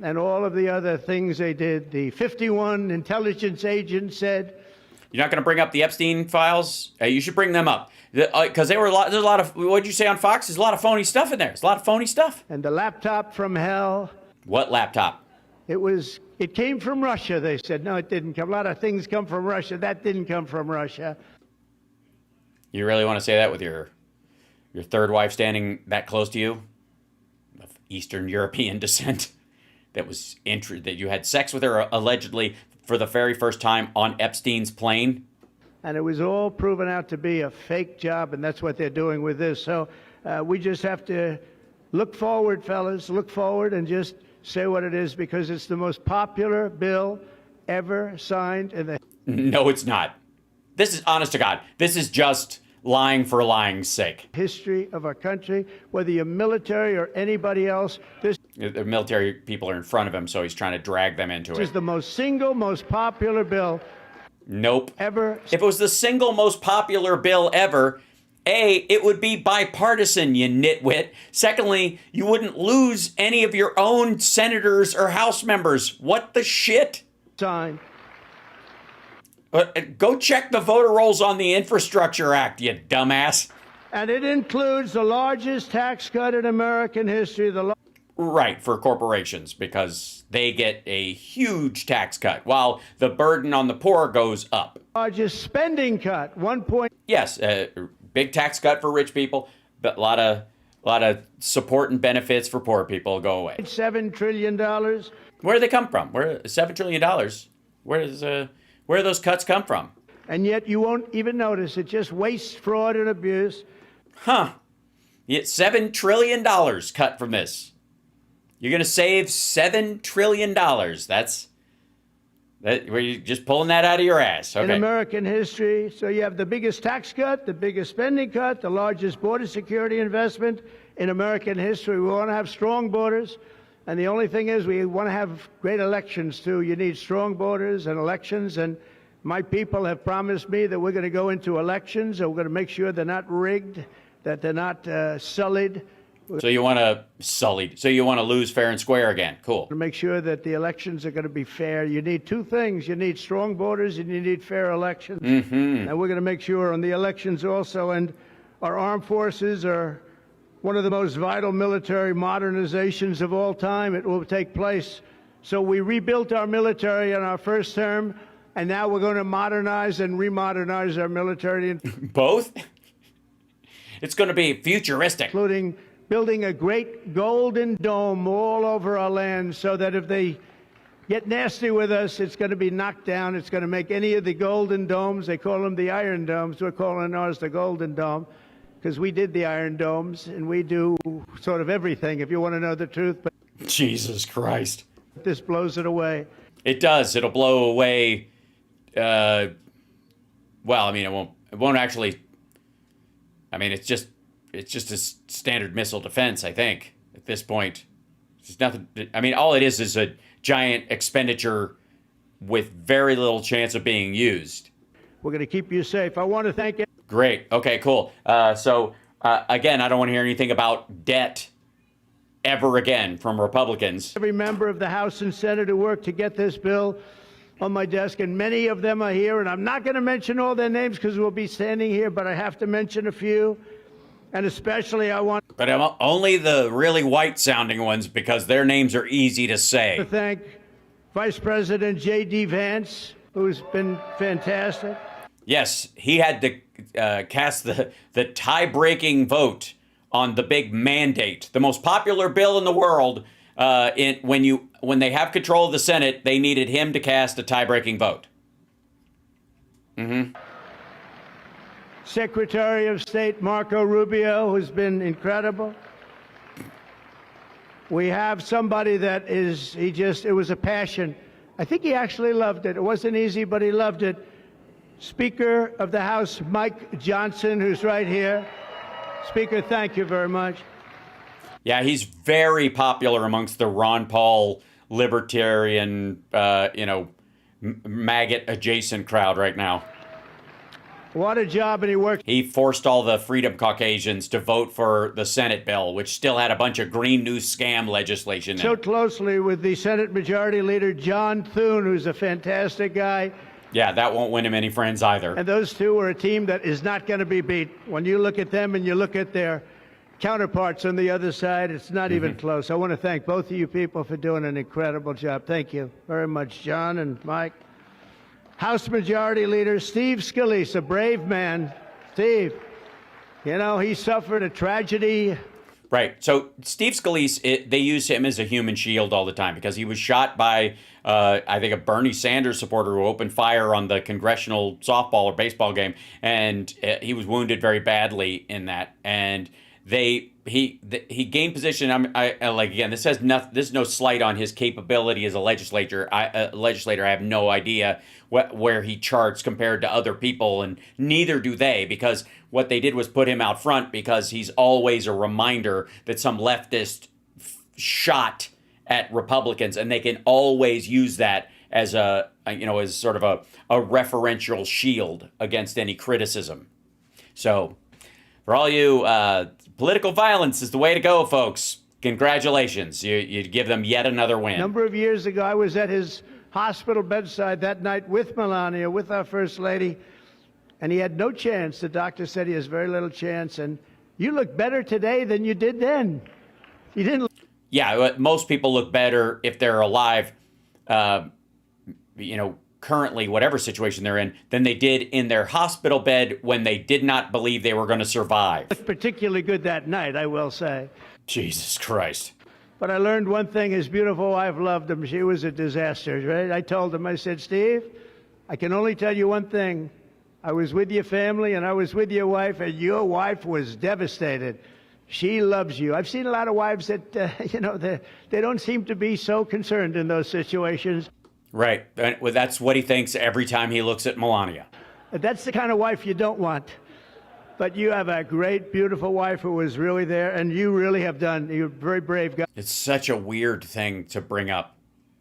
and all of the other things they did. The 51 intelligence agents said... You're not going to bring up the Epstein files? You should bring them up. Because there's a lot of... What did you say on Fox? There's a lot of phony stuff in there. There's a lot of phony stuff. And the laptop from hell. What laptop? It came from Russia, they said. No, it didn't come. A lot of things come from Russia. That didn't come from Russia. You really want to say that with your third wife standing that close to you, of Eastern European descent, that you had sex with her allegedly for the very first time on Epstein's plane? And it was all proven out to be a fake job, and that's what they're doing with this. So we just have to look forward, fellas, look forward and just say what it is, because it's the most popular bill ever signed in the... No, it's not. This is, honest to God, this is just lying for lying's sake. History of our country, whether you're military or anybody else. The military people are in front of him, so he's trying to drag them into it. This is the most popular bill. Nope. Ever. If it was the single most popular bill ever, A, it would be bipartisan, you nitwit. Secondly, you wouldn't lose any of your own senators or House members. What the shit? Signed. Go check the voter rolls on the Infrastructure Act, you dumbass. And it includes the largest tax cut in American history. Right, for corporations, because they get a huge tax cut, while the burden on the poor goes up. Largest spending cut, 1 point. Yes, big tax cut for rich people, but a lot of support and benefits for poor people go away. $7 trillion. Where do they come from? Where $7 trillion? Where do those cuts come from? And yet you won't even notice it. Just waste, fraud, and abuse. Huh? You get $7 trillion cut from this. You're going to save $7 trillion. Were you just pulling that out of your ass? Okay. In American history, so you have the biggest tax cut, the biggest spending cut, the largest border security investment in American history. We want to have strong borders, and the only thing is we want to have great elections too. You need strong borders and elections, and my people have promised me that we're going to go into elections, and we're going to make sure they're not rigged, that they're not sullied. So you want to lose fair and square again. Cool. To make sure that the elections are going to be fair, you need two things. You need strong borders and you need fair elections. Mm-hmm. And we're going to make sure on the elections also. And our armed forces are one of the most vital military modernizations of all time. It will take place. So we rebuilt our military in our first term, and now we're going to modernize and remodernize our military. Both? It's going to be futuristic. Including building a great golden dome all over our land so that if they get nasty with us, it's going to be knocked down. It's going to make any of the golden domes, they call them the iron domes, we're calling ours the golden dome, because we did the iron domes, and we do sort of everything, if you want to know the truth. But Jesus Christ. This blows it away. It does. It'll blow away. Well, I mean, it won't actually. I mean, it's just a standard missile defense, I think, at this point. It's nothing. I mean, all it is a giant expenditure with very little chance of being used. We're going to keep you safe. I want to thank you. Great. Okay, cool. Again, I don't want to hear anything about debt ever again from Republicans. Every member of the House and Senate who worked to get this bill on my desk, and many of them are here, and I'm not going to mention all their names because we'll be standing here, but I have to mention a few. And especially I want... But only the really white-sounding ones, because their names are easy to say. To thank Vice President J.D. Vance, who's been fantastic. Yes, he had to cast the tie-breaking vote on the big mandate, the most popular bill in the world. When they have control of the Senate, they needed him to cast a tie-breaking vote. Mm-hmm. Secretary of State Marco Rubio, who's been incredible. We have somebody that it was a passion. I think he actually loved it. It wasn't easy, but he loved it. Speaker of the House, Mike Johnson, who's right here. Speaker, thank you very much. Yeah, he's very popular amongst the Ron Paul libertarian, maggot-adjacent crowd right now. What a job, and he worked. He forced all the Freedom Caucasians to vote for the Senate bill, which still had a bunch of green new scam legislation in it. So closely with the Senate Majority Leader John Thune, who's a fantastic guy. Yeah, that won't win him any friends either. And those two are a team that is not going to be beat. When you look at them and you look at their counterparts on the other side. It's not even close. I want to thank both of you people for doing an incredible job. Thank you very much, John and Mike. House Majority Leader Steve Scalise, a brave man. Steve, you know, he suffered a tragedy. Right. So Steve Scalise, they use him as a human shield all the time because he was shot by, I think, a Bernie Sanders supporter who opened fire on the congressional softball or baseball game, and he was wounded very badly in that. And he gained position. Like again, this has nothing. This is no slight on his capability as a legislator. I have no idea where he charts compared to other people, and neither do they, because what they did was put him out front because he's always a reminder that some leftist shot at Republicans, and they can always use that as as sort of a referential shield against any criticism. So, for all you, political violence is the way to go, folks. Congratulations. You give them yet another win. A number of years ago, I was at his hospital bedside that night with Melania, with our First Lady, and he had no chance. The doctor said he has very little chance, and you look better today than you did then. You didn't. Yeah, most people look better if they're alive, currently, whatever situation they're in, than they did in their hospital bed when they did not believe they were going to survive. Particularly good that night, I will say. Jesus Christ. But I learned one thing. His beautiful wife loved him. She was a disaster, right? I told him, I said, Steve, I can only tell you one thing. I was with your family and I was with your wife, and your wife was devastated. She loves you. I've seen a lot of wives that, they don't seem to be so concerned in those situations. Right. Well, that's what he thinks every time he looks at Melania. That's the kind of wife you don't want. But you have a great, beautiful wife who was really there, and you really have done. You're a very brave guy. It's such a weird thing to bring up.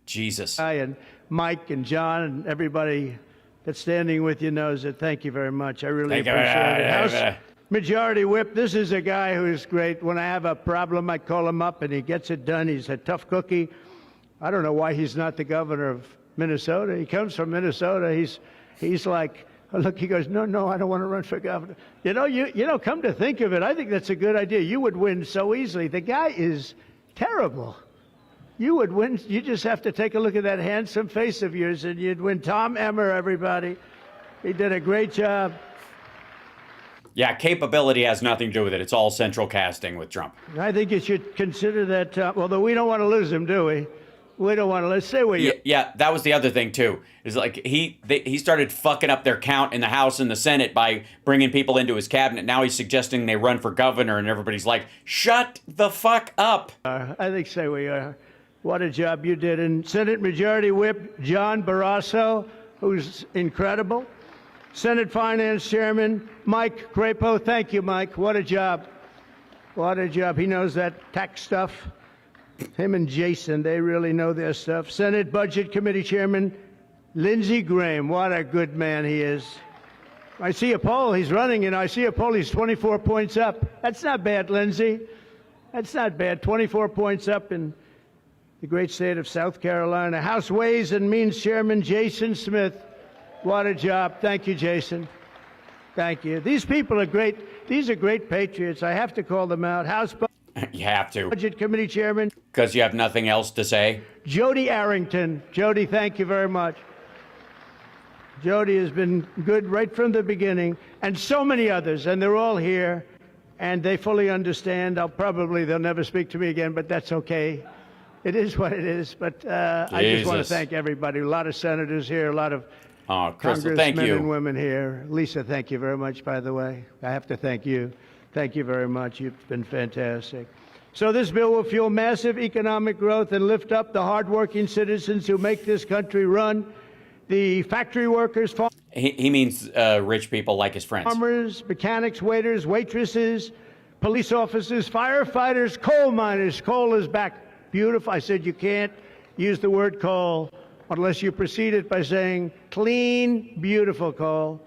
Jesus. And Mike and John and everybody that's standing with you knows it. Thank you very much. I really appreciate it. House Majority Whip, this is a guy who is great. When I have a problem, I call him up, and he gets it done. He's a tough cookie. I don't know why he's not the governor of Minnesota. He comes from Minnesota. He's like, oh, look, he goes, no, I don't want to run for governor. Come to think of it, I think that's a good idea. You would win so easily. The guy is terrible. You would win. You just have to take a look at that handsome face of yours, and you'd win. Tom Emmer, everybody. He did a great job. Yeah, capability has nothing to do with it. It's all central casting with Trump. I think you should consider that, although we don't want to lose him, do we? We don't want to. Let's say we. Yeah, that was the other thing too. Is like he started fucking up their count in the House and the Senate by bringing people into his cabinet. Now he's suggesting they run for governor, and everybody's like, "Shut the fuck up." I think so we are. What a job you did, and Senate Majority Whip John Barrasso, who's incredible. Senate Finance Chairman Mike Crapo. Thank you, Mike. What a job. What a job. He knows that tax stuff. Him and Jason, they really know their stuff. Senate Budget Committee Chairman Lindsey Graham. What a good man he is. I see a poll. He's running, and I see a poll. He's 24 points up. That's not bad, Lindsey. That's not bad. 24 points up in the great state of South Carolina. House Ways and Means Chairman Jason Smith. What a job. Thank you, Jason. Thank you. These people are great. These are great patriots. I have to call them out. You have to. Budget Committee Chairman. Because you have nothing else to say? Jody Arrington. Jody, thank you very much. Jody has been good right from the beginning, and so many others, and they're all here, and they fully understand. They'll never speak to me again, but that's okay. It is what it is, but I just want to thank everybody. A lot of senators here, a lot of Crystal, thank you. Congressmen and women here. Lisa, thank you very much, by the way. I have to thank you. Thank you very much. You've been fantastic. So this bill will fuel massive economic growth and lift up the hardworking citizens who make this country run. The factory workers, he means rich people like his friends. Farmers, mechanics, waiters, waitresses, police officers, firefighters, coal miners. Coal is back. Beautiful. I said you can't use the word coal unless you precede it by saying clean, beautiful coal.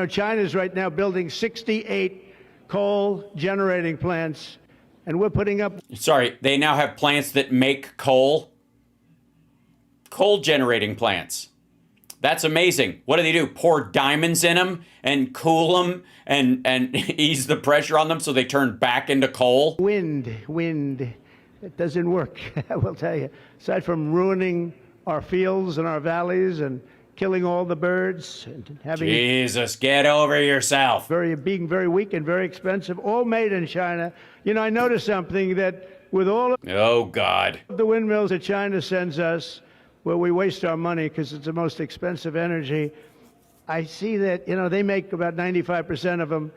China's right now building 68 coal generating plants, and we're putting up. Sorry, they now have plants that make coal? Coal generating plants. That's amazing. What do? Pour diamonds in them and cool them and ease the pressure on them so they turn back into coal? Wind. It doesn't work, I will tell you. Aside from ruining our fields and our valleys and killing all the birds and having... Jesus, get over yourself. Being very weak and very expensive, all made in China. You know, I noticed something that with all of oh, God. the windmills that China sends us, where we waste our money because it's the most expensive energy, I see that, you know, they make about 95% of them,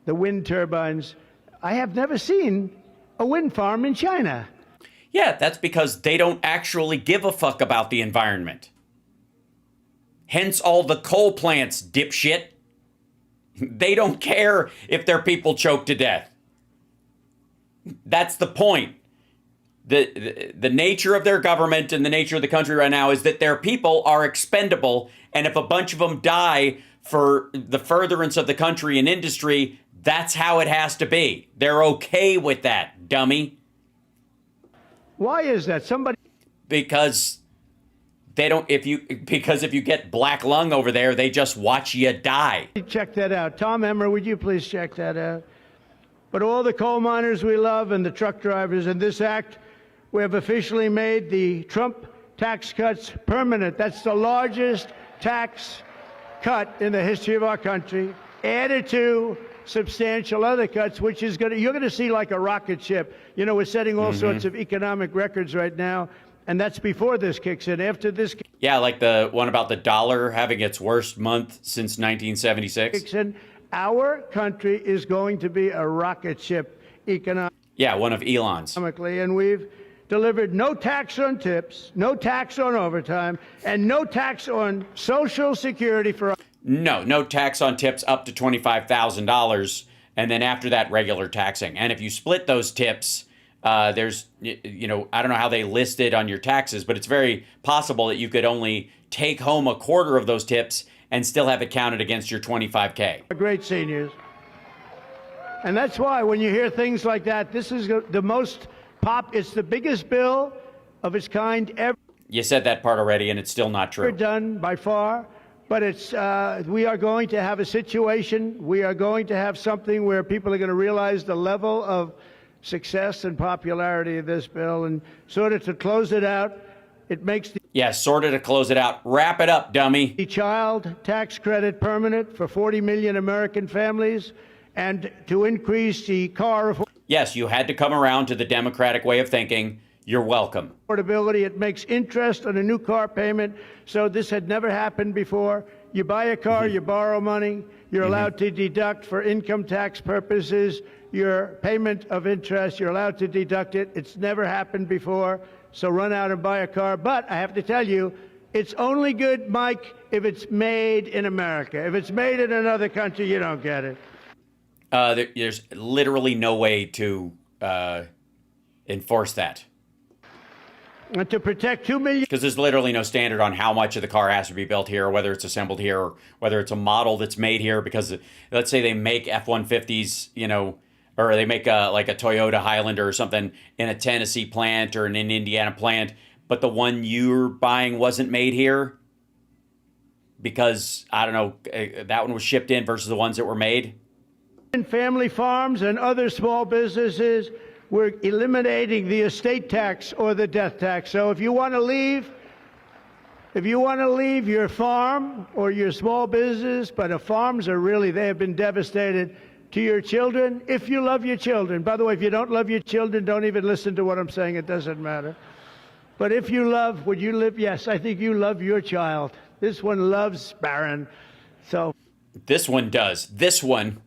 the wind turbines. I have never seen a wind farm in China. Yeah, that's because they don't actually give a fuck about the environment. Hence all the coal plants, dipshit. They don't care if their people choke to death. That's the point. The nature of their government and the nature of the country right now is that their people are expendable, and if a bunch of them die for the furtherance of the country and industry, that's how it has to be. They're okay with that, dummy. Why is that? Because they don't, if you get black lung over there, they just watch you die. Check that out. Tom Emmer, would you please check that out? But all the coal miners we love and the truck drivers in this act, we have officially made the Trump tax cuts permanent. That's the largest tax cut in the history of our country, added to substantial other cuts, which is you're going to see like a rocket ship. You know, we're setting all sorts of economic records right now, and that's before this kicks in. After this yeah, like the one about the dollar having its worst month since 1976. kicks in, our country is going to be a rocket ship economically. Yeah, one of Elon's. And we've delivered no tax on tips, no tax on overtime, and no tax on Social Security for... No tax on tips up to $25,000, and then after that, regular taxing. And if you split those tips, there's, you know, I don't know how they list it on your taxes, but it's very possible that you could only take home a quarter of those tips and still have it counted against your $25K. Great seniors. And that's why when you hear things like that, this is the most it's the biggest bill of its kind ever. You said that part already, and it's still not true. Done by far. But it's we are going to have a situation, we are going to have something where people are going to realize the level of success and popularity of this bill. And sort of to close it out, it makes the... Yeah, sort of to close it out. Wrap it up, dummy. The child tax credit permanent for 40 million American families, and to increase the car... Yes, you had to come around to the Democratic way of thinking. You're welcome. Affordability, it makes interest on a new car payment. So this had never happened before. You buy a car, you borrow money. You're allowed to deduct for income tax purposes your payment of interest. You're allowed to deduct it. It's never happened before. So run out and buy a car. But I have to tell you, it's only good, Mike, if it's made in America. If it's made in another country, you don't get it. There's literally no way to enforce that. And to protect 2 million... Because there's literally no standard on how much of the car has to be built here, or whether it's assembled here, or whether it's a model that's made here. Because let's say they make F-150s, you know, or they make like a Toyota Highlander or something in a Tennessee plant or in an Indiana plant, but the one you're buying wasn't made here because, I don't know, that one was shipped in versus the ones that were made. Family farms and other small businesses, we're eliminating the estate tax or the death tax. So if you want to leave your farm or your small business, but the farms are really, they have been devastated, to your children, if you love your children. By the way, if you don't love your children, don't even listen to what I'm saying. It doesn't matter. But if you love, would you live? Yes, I think you love your child. This one loves Barron. So this one does. This one.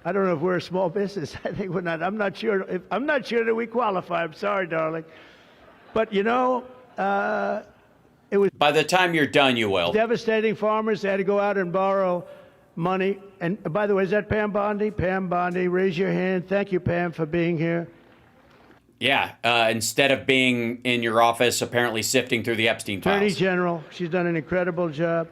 I don't know if we're a small business. I think we're not. I'm not sure that we qualify. I'm sorry, darling. But, you know, it was... By the time you're done, you will. Devastating farmers. They had to go out and borrow money. And, by the way, is that Pam Bondi? Pam Bondi, raise your hand. Thank you, Pam, for being here. Yeah, instead of being in your office, apparently sifting through the Epstein files. Attorney General. She's done an incredible job.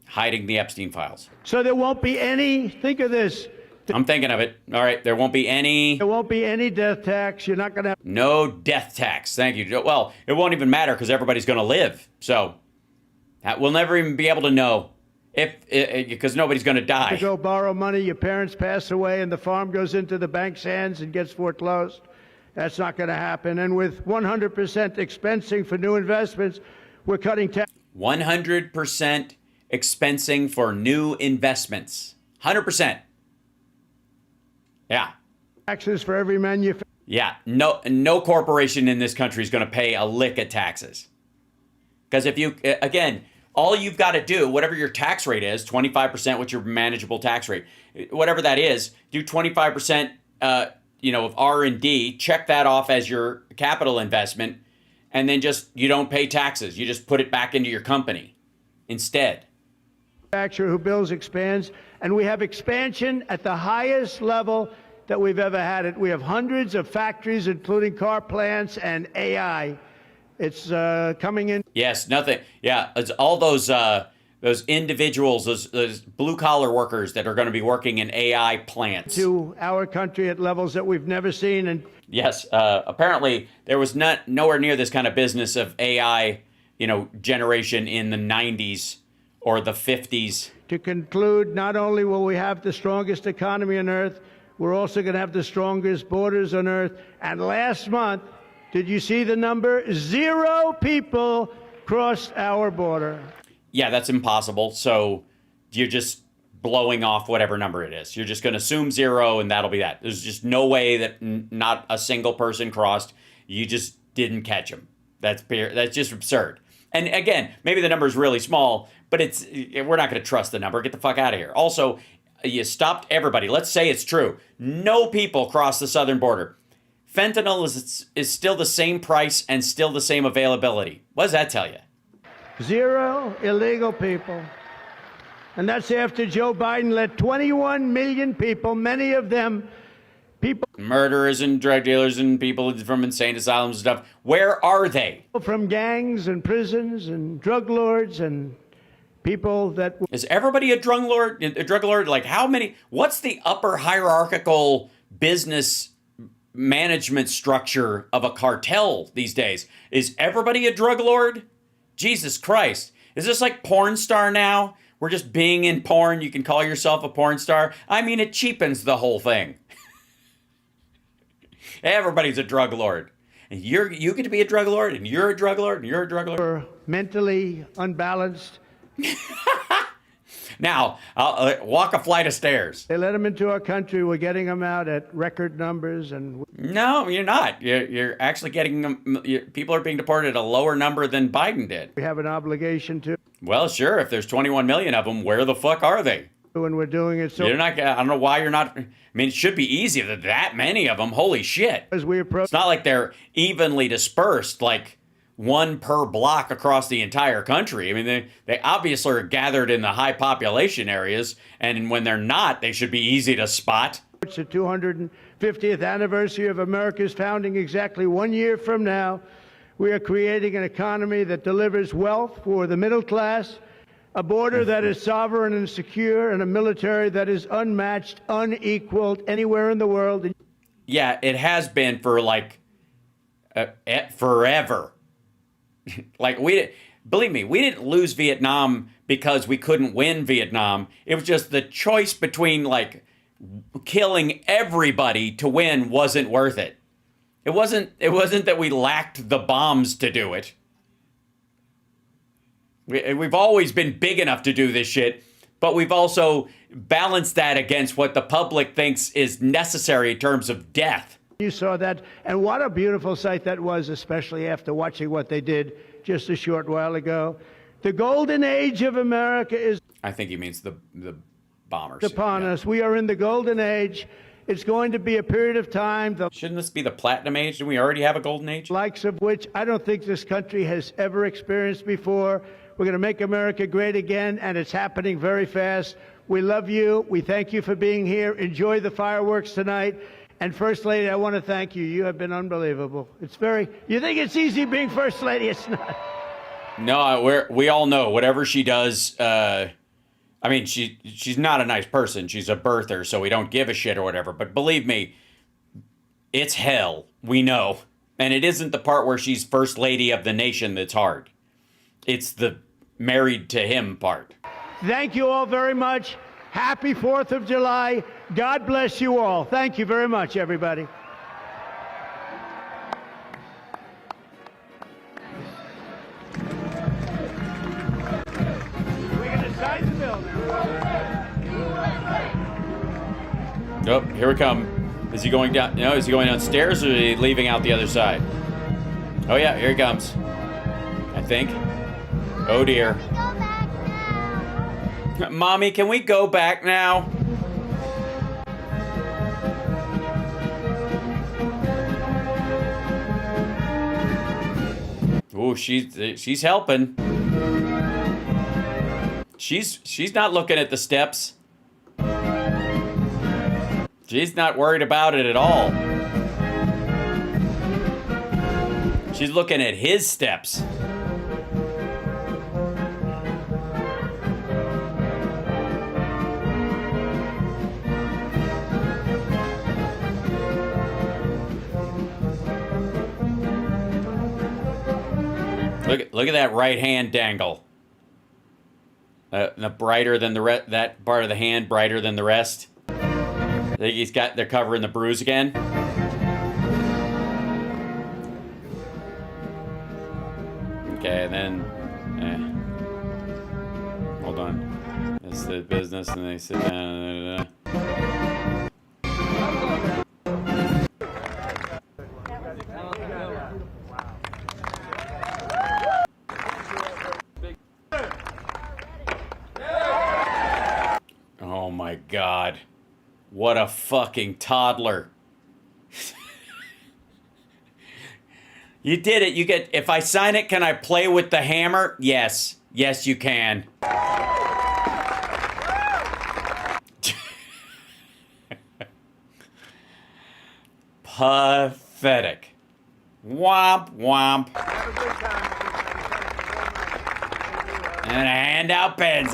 Hiding the Epstein files. So there won't be any... Think of this. I'm thinking of it. All right, there won't be any... There won't be any death tax. You're not going to have... No death tax. Thank you. Well, it won't even matter because everybody's going to live. So That we'll never even be able to know because nobody's going to die. You go borrow money, your parents pass away, and the farm goes into the bank's hands and gets foreclosed. That's not going to happen. And with 100% expensing for new investments, we're cutting taxes. 100% expensing for new investments. 100%. Yeah. Taxes for every manufacturer. Yeah. No corporation in this country is going to pay a lick of taxes. Because if you, again, all you've got to do, whatever your tax rate is, 25%, what's your manageable tax rate, whatever that is, do 25%, of R&D, check that off as your capital investment, and then you don't pay taxes. You just put it back into your company instead. Manufacturer who builds expands, and we have expansion at the highest level that we've ever had it. We have hundreds of factories, including car plants and AI. It's coming in. Yes, nothing. Yeah, it's all those individuals, those blue collar workers that are going to be working in AI plants. To our country at levels that we've never seen. And yes, apparently there was nowhere near this kind of business of AI, generation in the 90s or the 50s. To conclude, not only will we have the strongest economy on earth, we're also going to have the strongest borders on earth. And last month, did you see the number? 0 people crossed our border. Yeah, that's impossible. So you're just blowing off whatever number it is. You're just going to assume 0 and that'll be that. There's just no way that not a single person crossed. You just didn't catch them. That's just absurd. And again, maybe the number is really small, but we're not going to trust the number. Get the fuck out of here. Also, you stopped everybody. Let's say it's true. No people cross the southern border. Fentanyl is still the same price and still the same availability. What does that tell you? 0 illegal people. And that's after Joe Biden let 21 million people, many of them people. Murderers and drug dealers and people from insane asylums and stuff. Where are they? From gangs and prisons and drug lords and people that. Is everybody a drug lord? A drug lord? Like how many? What's the upper hierarchical business management structure of a cartel these days? Is everybody a drug lord? Jesus Christ. Is this like porn star now? We're just being in porn. You can call yourself a porn star. I mean, it cheapens the whole thing. Everybody's a drug lord. And you get to be a drug lord, and you're a drug lord, and you're a drug lord. We're mentally unbalanced. Now, I'll walk a flight of stairs. They let them into our country. We're getting them out at record numbers. And no, you're not. You're actually getting them. People are being deported at a lower number than Biden did. We have an obligation to. Well, sure. If there's 21 million of them, where the fuck are they? When we're doing it, so you're not. I don't know why you're not. I mean, it should be easy that many of them. Holy shit! As we approach, it's not like they're evenly dispersed, like one per block across the entire country. I mean, they obviously are gathered in the high population areas, and when they're not, they should be easy to spot. It's the 250th anniversary of America's founding. Exactly 1 year from now, we are creating an economy that delivers wealth for the middle class, a border that is sovereign and secure, and a military that is unmatched, unequaled anywhere in the world. Yeah, it has been for like forever. Like believe me, we didn't lose Vietnam because we couldn't win Vietnam. It was just the choice between like killing everybody to win wasn't worth it. It wasn't that we lacked the bombs to do it. We've always been big enough to do this shit, but we've also balanced that against what the public thinks is necessary in terms of death. You saw that, and what a beautiful sight that was, especially after watching what they did just a short while ago. The golden age of America is... I think he means the bombers. ...upon us. We are in the golden age. It's going to be a period of time... Shouldn't this be the platinum age? Didn't we already have a golden age? ...likes of which I don't think this country has ever experienced before. We're going to make America great again, and it's happening very fast. We love you. We thank you for being here. Enjoy the fireworks tonight. And First Lady, I want to thank you. You have been unbelievable. You think it's easy being First Lady? It's not. No, we all know whatever she does. I mean, she's not a nice person. She's a birther, so we don't give a shit or whatever. But believe me, it's hell. We know. And it isn't the part where she's First Lady of the nation that's hard. It's the married to him part. Thank you all very much. Happy 4th of July. God bless you all. Thank you very much, everybody. We're going to sign the bill now. Oh, here we come. Is he going down? No, is he going downstairs or is he leaving out the other side? Oh yeah, here he comes. I think. Oh dear. Mommy, can we go back now? Oh, she's helping. She's not looking at the steps. She's not worried about it at all. She's looking at his steps. Look at that right hand dangle. The brighter than the that part of the hand brighter than the rest. I think they're covering the bruise again. Okay, then hold on. It's the business, and they sit down. Oh my God. What a fucking toddler. You did it. You get, if I sign it, can I play with the hammer? Yes. Yes, you can. Pathetic. Womp womp. And hand out pens.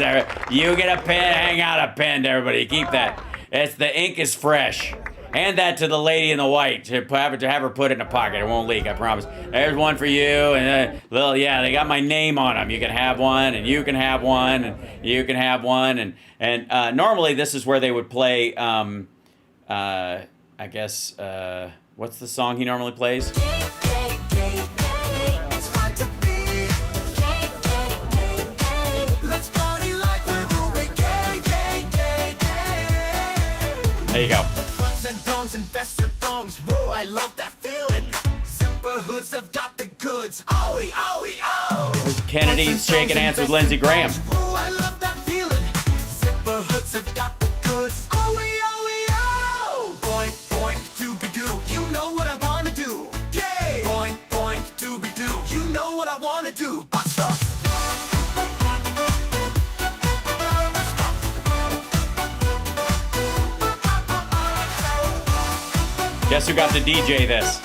You get a pen, hang out a pen to everybody. Keep that. It's the ink is fresh. Hand that to the lady in the white to have her put it in a pocket. It won't leak, I promise. There's one for you, and yeah, they got my name on them. You can have one, and you can have one, and you can have one, and normally this is where they would play. I guess what's the song he normally plays? There you go. Whoa, I love that feeling. Zipper hoods have got the goods. Owie, owie, oh. Kennedy's shaking hands with Lindsey Graham. Whoa, I love that feeling. Zipper hoods have got the goods. Owie, owie, oh. Boink, boink, doobie-doo. You know what I wanna do. Yay! Boink, boink, doobie-doo. You know what I wanna do. Bust up. Guess who got to DJ this?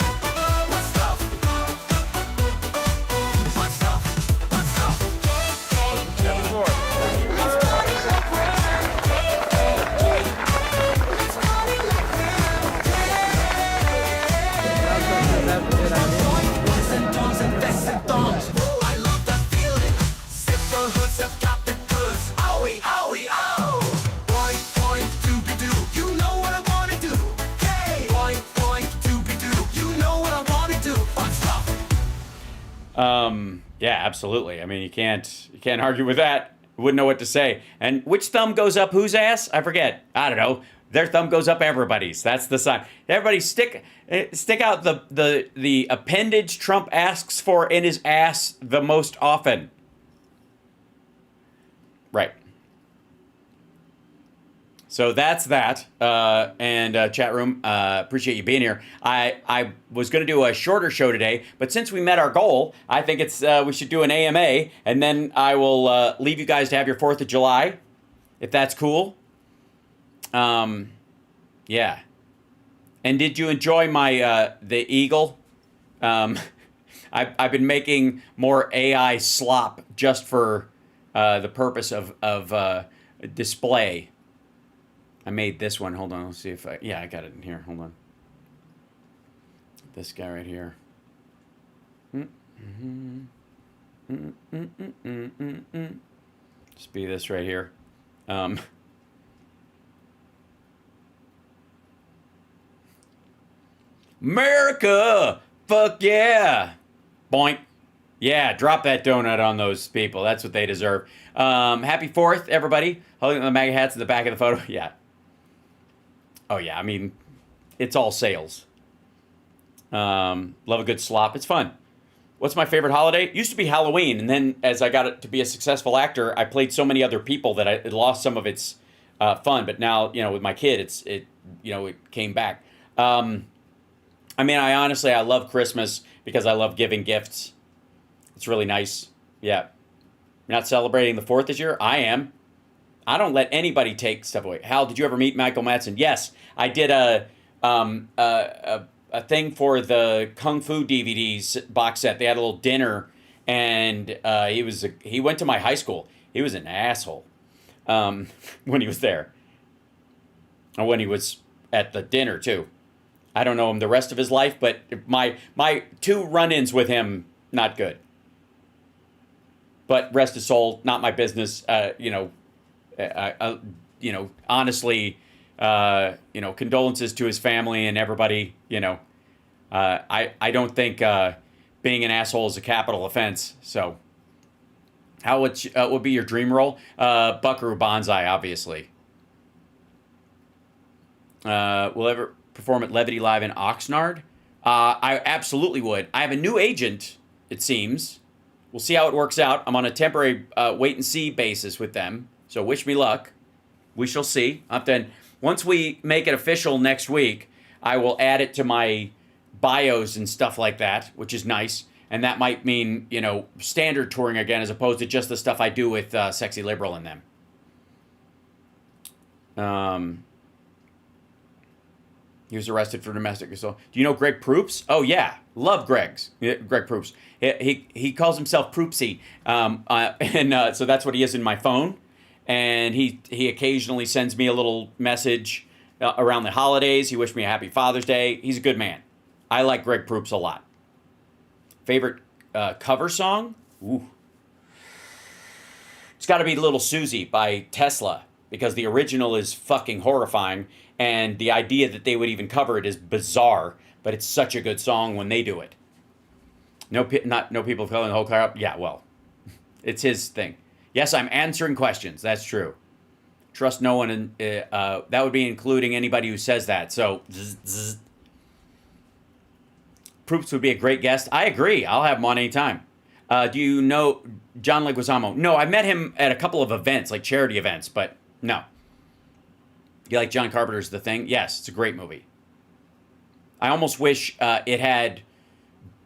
Yeah, absolutely. I mean, you can't argue with that. Wouldn't know what to say. And which thumb goes up whose ass? I forget. I don't know. Their thumb goes up everybody's. That's the sign. Everybody stick out the appendage Trump asks for in his ass the most often. Right. So that's that. And chat room, appreciate you being here. I was going to do a shorter show today, but since we met our goal, I think it's we should do an AMA, and then I will leave you guys to have your 4th of July, if that's cool. Yeah. And did you enjoy my the eagle? I've been making more AI slop just for the purpose of display. I made this one. Hold on. Let's see if yeah, I got it in here. Hold on. This guy right here. Just be this right here. America! Fuck yeah! Boink. Yeah, drop that donut on those people. That's what they deserve. Happy 4th, everybody. Holding the MAGA hats in the back of the photo. Yeah. Oh, yeah. I mean, it's all sales. Love a good slop. It's fun. What's my favorite holiday? It used to be Halloween, and then as I got it to be a successful actor, I played so many other people that it lost some of its fun. But now, with my kid, it came back. I mean, I love Christmas because I love giving gifts. It's really nice. Yeah. You're not celebrating the 4th this year? I am. I don't let anybody take stuff away. Hal, did you ever meet Michael Madsen? Yes. I did a thing for the Kung Fu DVDs box set. They had a little dinner, and he went to my high school. He was an asshole when he was there. And when he was at the dinner, too. I don't know him the rest of his life, but my 2 run-ins with him, not good. But rest his soul, not my business. Honestly, condolences to his family and everybody. I don't think being an asshole is a capital offense. So, how would be your dream role? Buckaroo Banzai, obviously. Will ever perform at Levity Live in Oxnard? I absolutely would. I have a new agent, it seems. We'll see how it works out. I'm on a temporary wait-and-see basis with them, so wish me luck. We shall see. Once we make it official next week, I will add it to my bios and stuff like that, which is nice. And that might mean, standard touring again, as opposed to just the stuff I do with Sexy Liberal in them. He was arrested for domestic assault. Do you know Greg Proops? Oh, yeah. Love Greg Proops. He calls himself Proopsy. So that's what he is in my phone. And he occasionally sends me a little message around the holidays. He wished me a happy Father's Day. He's a good man. I like Greg Proops a lot. Favorite cover song? Ooh. It's got to be Little Susie by Tesla, because the original is fucking horrifying. And the idea that they would even cover it is bizarre, but it's such a good song when they do it. No people filling the whole car up. Yeah, well, it's his thing. Yes, I'm answering questions. That's true. Trust no one, and that would be including anybody who says that. So, Proops would be a great guest. I agree. I'll have him on anytime. Do you know John Leguizamo? No, I met him at a couple of events, like charity events, but no. You like John Carpenter's The Thing? Yes, it's a great movie. I almost wish it had,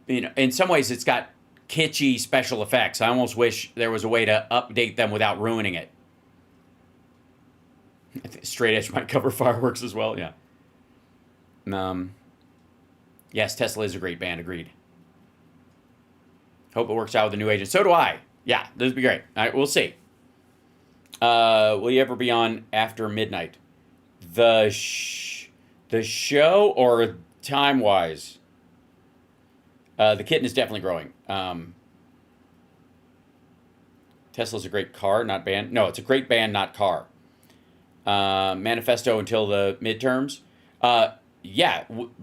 in some ways it's got kitschy special effects. I almost wish there was a way to update them without ruining it. I think Straight Edge might cover Fireworks as well, yeah. Yes, Tesla is a great band, agreed. Hope it works out with the new agent. So do I. Yeah, this would be great. All right, we'll see. Will you ever be on after midnight? The show or time-wise? The kitten is definitely growing. Tesla's a great car, not band. No, it's a great band, not car. Manifesto until the midterms.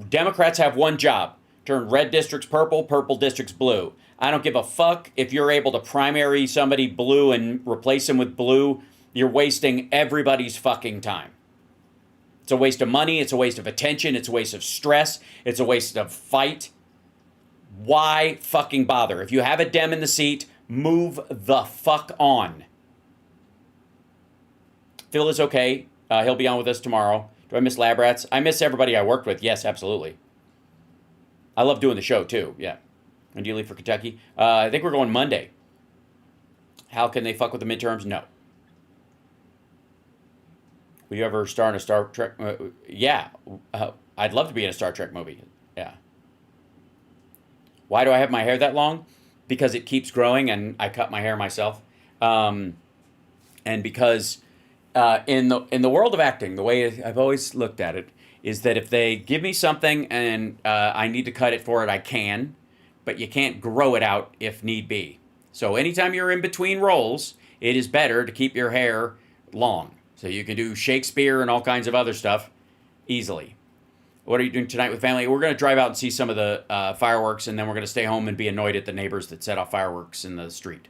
Democrats have one job. Turn red districts purple, purple districts blue. I don't give a fuck if you're able to primary somebody blue and replace them with blue. You're wasting everybody's fucking time. It's a waste of money. It's a waste of attention. It's a waste of stress. It's a waste of fight. Why fucking bother? If you have a Dem in the seat, move the fuck on. Phil is okay. He'll be on with us tomorrow. Do I miss Lab Rats? I miss everybody I worked with. Yes, absolutely. I love doing the show, too. Yeah. When do you leave for Kentucky? I think we're going Monday. How can they fuck with the midterms? No. Will you ever star in a Star Trek? Yeah. I'd love to be in a Star Trek movie. Yeah. Why do I have my hair that long? Because it keeps growing and I cut my hair myself. And because in the world of acting, the way I've always looked at it is that if they give me something and I need to cut it for it, I can. But you can't grow it out if need be. So anytime you're in between roles, it is better to keep your hair long. So you can do Shakespeare and all kinds of other stuff easily. What are you doing tonight with family? We're going to drive out and see some of the fireworks, and then we're going to stay home and be annoyed at the neighbors that set off fireworks in the street.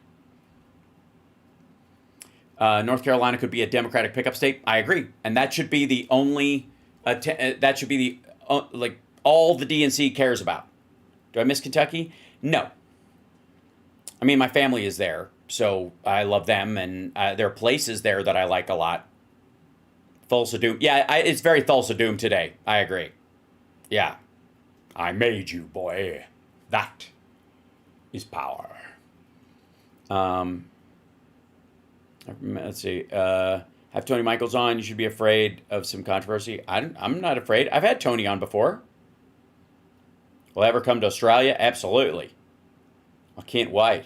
North Carolina could be a Democratic pickup state. I agree, and that should be the only. That should be the like all the DNC cares about. Do I miss Kentucky? No. I mean, my family is there, so I love them, and there are places there that I like a lot. Thulsa Doom. Yeah, it's very Thulsa Doom today. I agree. Yeah. I made you, boy. That is power. Let's see. Have Tony Michaels on. You should be afraid of some controversy. I'm not afraid. I've had Tony on before. Will I ever come to Australia? Absolutely. I can't wait.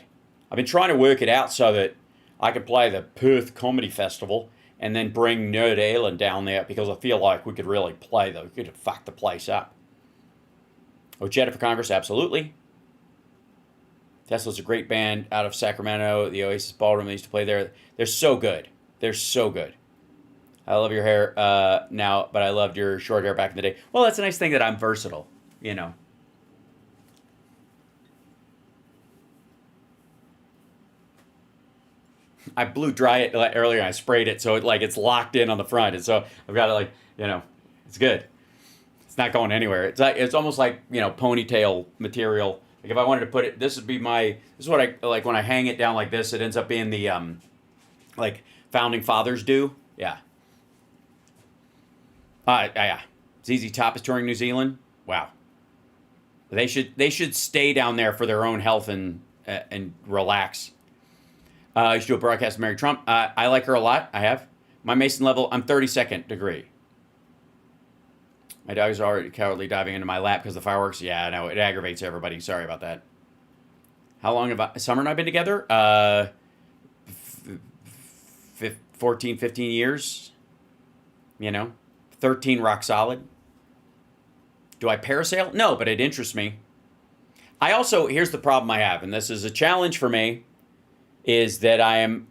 I've been trying to work it out so that I can play the Perth Comedy Festival and then bring Nerd Island down there because I feel like we could really play we could fuck the place up. Oh, Jetta for Congress? Absolutely. Tesla's a great band out of Sacramento. The Oasis Ballroom, they used to play there. They're so good. They're so good. I love your hair now, but I loved your short hair back in the day. Well, that's a nice thing that I'm versatile, you know. I blew dry it earlier and I sprayed it so it's locked in on the front. And so I've got it it's good. It's not going anywhere. It's almost like, ponytail material. Like if I wanted to put it, this is what I like when I hang it down like this, it ends up being the, like founding fathers do. Yeah. Yeah. ZZ Top is touring New Zealand. Wow. They should stay down there for their own health and relax. You should do a broadcast of Mary Trump. I like her a lot. I have. My Mason level, I'm 32nd degree. My dog is already cowardly diving into my lap because of the fireworks. Yeah, I know. It aggravates everybody. Sorry about that. How long have Summer and I been together? 14, 15 years. 13 rock solid. Do I parasail? No, but it interests me. Here's the problem I have, and this is a challenge for me, is that I am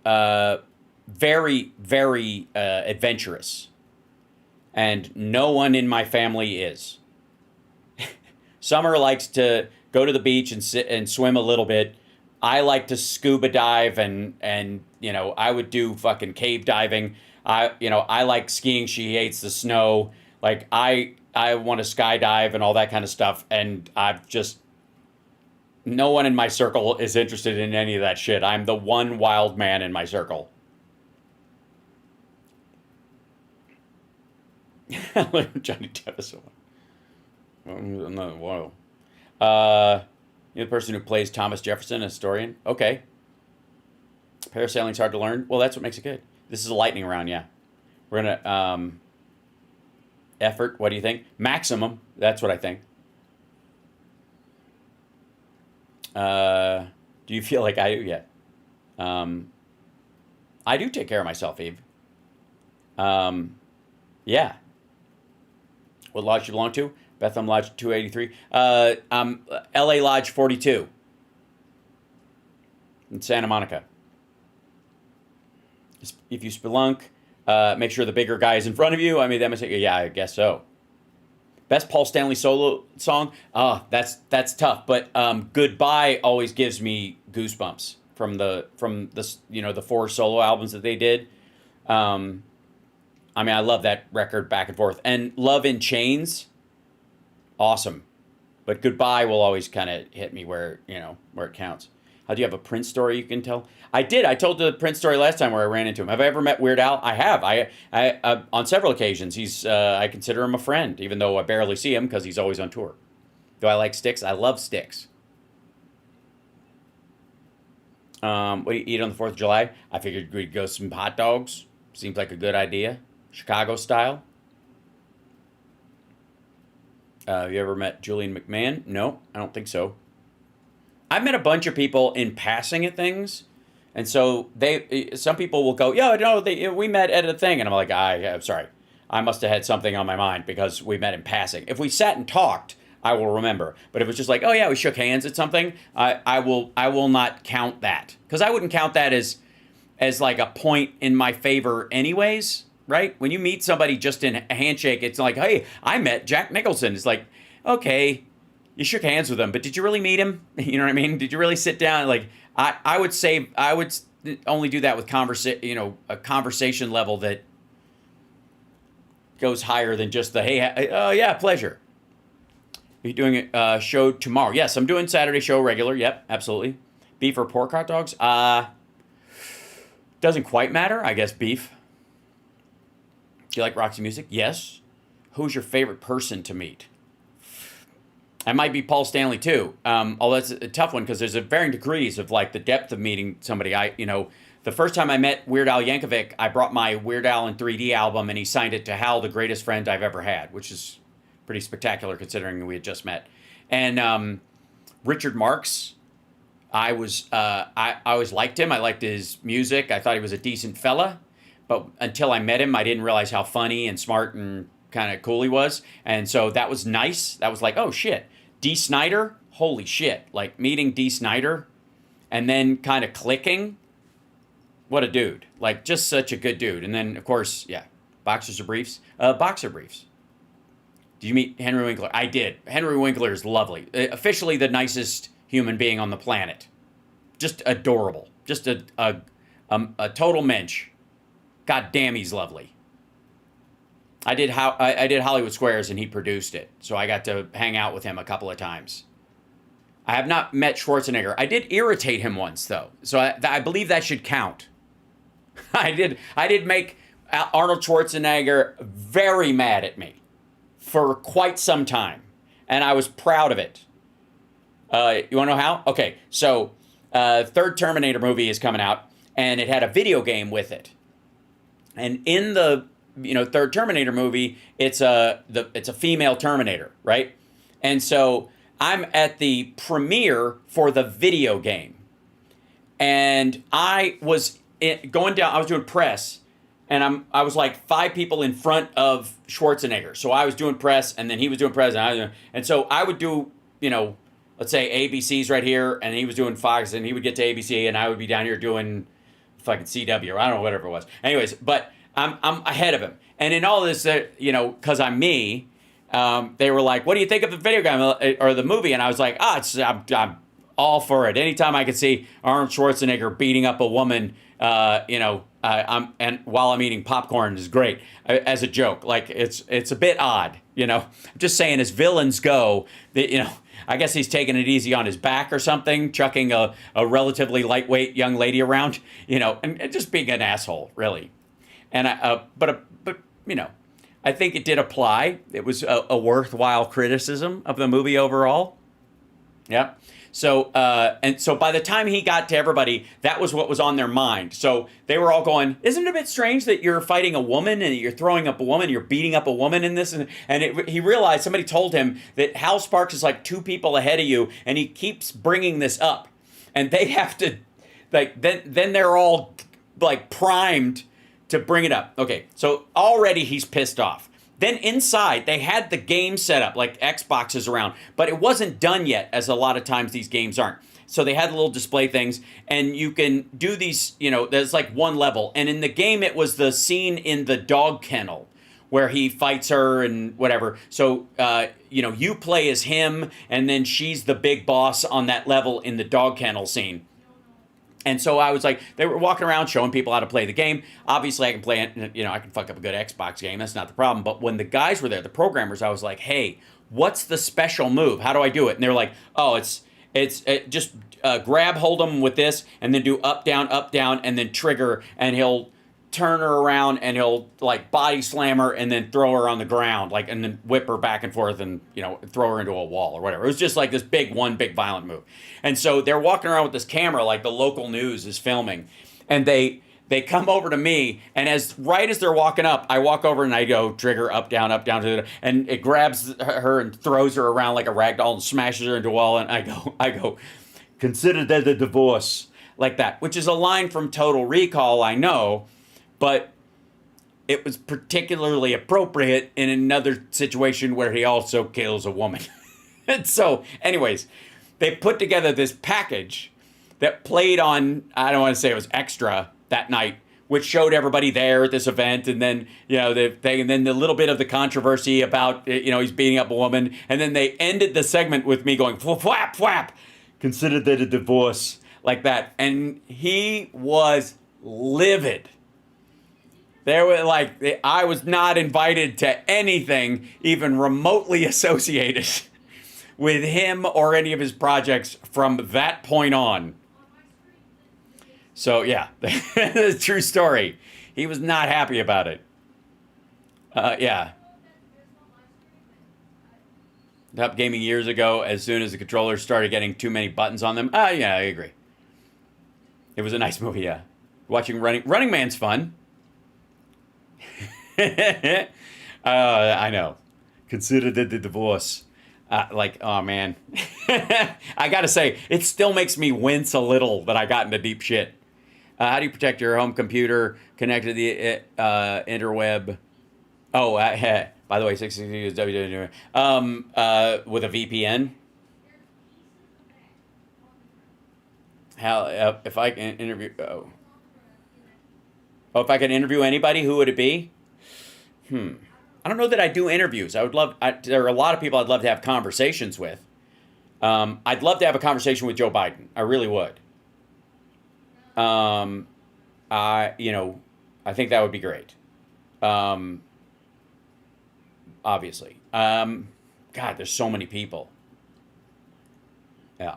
very, very adventurous. And no one in my family is. Summer likes to go to the beach and sit and swim a little bit. I like to scuba dive and I would do fucking cave diving. I like skiing. She hates the snow. Like I want to skydive and all that kind of stuff. And no one in my circle is interested in any of that shit. I'm the one wild man in my circle. Johnny Depp. I'm not wild. You're the person who plays Thomas Jefferson, a historian. Okay. Parasailing's hard to learn. Well, that's what makes it good. This is a lightning round, yeah. We're gonna effort. What do you think? Maximum. That's what I think. Do you feel like I do? Yeah. I do take care of myself, Eve. Yeah. What lodge you belong to? Bethlehem Lodge 283. LA Lodge 42. In Santa Monica. If you spelunk, make sure the bigger guy is in front of you. I mean, that must say, yeah, I guess so. Best Paul Stanley solo song? That's tough. But Goodbye always gives me goosebumps from the the 4 solo albums that they did. I mean, I love that record back and forth. And Love in Chains, awesome. But Goodbye will always kind of hit me where it counts. How do you have a Prince story you can tell? I did. I told the Prince story last time where I ran into him. Have I ever met Weird Al? I have. I on several occasions. I consider him a friend, even though I barely see him because he's always on tour. Do I like Styx? I love Styx. What do you eat on the 4th of July? I figured we'd go some hot dogs. Seems like a good idea. Chicago style. Have you ever met Julian McMahon? No, I don't think so. I've met a bunch of people in passing at things, and so some people will go, yeah, no, we met at a thing, and I'm like, I'm sorry, I must have had something on my mind because we met in passing. If we sat and talked, I will remember. But if it was just like, oh yeah, we shook hands at something, I will not count that, because I wouldn't count that as like a point in my favor anyways, right? When you meet somebody just in a handshake, it's like, hey, I met Jack Nicholson. It's like, okay, you shook hands with him, but did you really meet him? You know what I mean? Did you really sit down? Like, I would say I would only do that with a conversation level that goes higher than just the, hey, oh yeah, pleasure. Are you doing a show tomorrow? Yes, I'm doing Saturday show regular. Yep, absolutely. Beef or pork hot dogs? Doesn't quite matter. I guess beef. Do you like Roxy Music? Yes. Who's your favorite person to meet? I might be Paul Stanley too. Although that's a tough one because there's varying degrees of like the depth of meeting somebody. The first time I met Weird Al Yankovic, I brought my Weird Al in 3D album and he signed it to Hal, the greatest friend I've ever had, which is pretty spectacular considering we had just met. And Richard Marx, I always liked him. I liked his music. I thought he was a decent fella. But until I met him, I didn't realize how funny and smart and kind of cool he was. And so that was nice. That was like, oh shit. Dee Snider, holy shit. Like meeting Dee Snider and then kind of clicking. What a dude. Like just such a good dude. And then of course, yeah, boxers or briefs? Boxer briefs. Did you meet Henry Winkler? I did. Henry Winkler is lovely. Officially the nicest human being on the planet. Just adorable. Just a total mensch. God damn, he's lovely. I did Hollywood Squares and he produced it, so I got to hang out with him a couple of times. I have not met Schwarzenegger. I did irritate him once though, so I believe that should count. I did make Arnold Schwarzenegger very mad at me for quite some time, and I was proud of it. You want to know how? Okay, so third Terminator movie is coming out, and it had a video game with it. And in the third Terminator movie, it's a female Terminator, right? And so I'm at the premiere for the video game, and I was going down. I was doing press, and I was like 5 people in front of Schwarzenegger. So I was doing press, and then he was doing press, and so I would do let's say ABC's right here, and he was doing Fox, and he would get to ABC, and I would be down here doing fucking CW, or I don't know, whatever it was. Anyways, but I'm ahead of him. And in all this, because I'm me, they were like, what do you think of the video game or the movie? And I was like, I'm all for it. Anytime I could see Arnold Schwarzenegger beating up a woman, and while I'm eating popcorn is great as a joke. Like it's a bit odd, I'm just saying as villains go, that, I guess he's taking it easy on his back or something, chucking a relatively lightweight young lady around, and just being an asshole, really. And but I think it did apply. It was a worthwhile criticism of the movie overall. Yeah. So so by the time he got to everybody, that was what was on their mind. So they were all going, isn't it a bit strange that you're fighting a woman and you're throwing up a woman, you're beating up a woman in this? And he realized, somebody told him that Hal Sparks is like 2 people ahead of you, and he keeps bringing this up. And they have to, like, then they're all, like, primed to bring it up. Okay, so already he's pissed off. Then inside, they had the game set up, like Xboxes around, but it wasn't done yet, as a lot of times these games aren't. So they had little display things, and you can do these, there's like one level. And in the game, it was the scene in the dog kennel where he fights her and whatever. So, you play as him, and then she's the big boss on that level in the dog kennel scene. And so I was like, they were walking around showing people how to play the game. Obviously, I can play it, I can fuck up a good Xbox game. That's not the problem. But when the guys were there, the programmers, I was like, hey, what's the special move? How do I do it? And they were like, oh, it's just grab hold them with this and then do up, down, and then trigger. And he'll turn her around and he'll like body slam her and then throw her on the ground, like, and then whip her back and forth and, throw her into a wall or whatever. It was just like this big violent move. And so they're walking around with this camera, like the local news is filming, and they come over to me, and right as they're walking up, I walk over and I go trigger up, down, and it grabs her and throws her around like a rag doll and smashes her into a wall. And I go, consider that a divorce, like that, which is a line from Total Recall, I know. But it was particularly appropriate in another situation where he also kills a woman. And so, anyways, they put together this package that played on, I don't want to say it was extra that night, which showed everybody there at this event, and then, you know, and then the little bit of the controversy about, you know, he's beating up a woman, and then they ended the segment with me going, flap, flap, flap, consider that a divorce, like that. And he was livid. There were like, I was not invited to anything even remotely associated with him or any of his projects from that point on. So yeah, that's a true story. He was not happy about it. Yeah. Top gaming years ago, as soon as the controllers started getting too many buttons on them. Yeah, I agree. It was a nice movie, yeah. Watching Running Man's fun. I know. Consider the divorce. Like, oh man. I gotta say, it still makes me wince a little that I got into deep shit. How do you protect your home computer connected to the interweb? Oh, by the way, 660 is www. With a VPN. How if I can interview? Oh, if I could interview anybody, who would it be? I don't know that I do interviews. I would love. There are a lot of people I'd love to have conversations with. I'd love to have a conversation with Joe Biden. I really would. I think that would be great. Obviously. God, there's so many people. Yeah.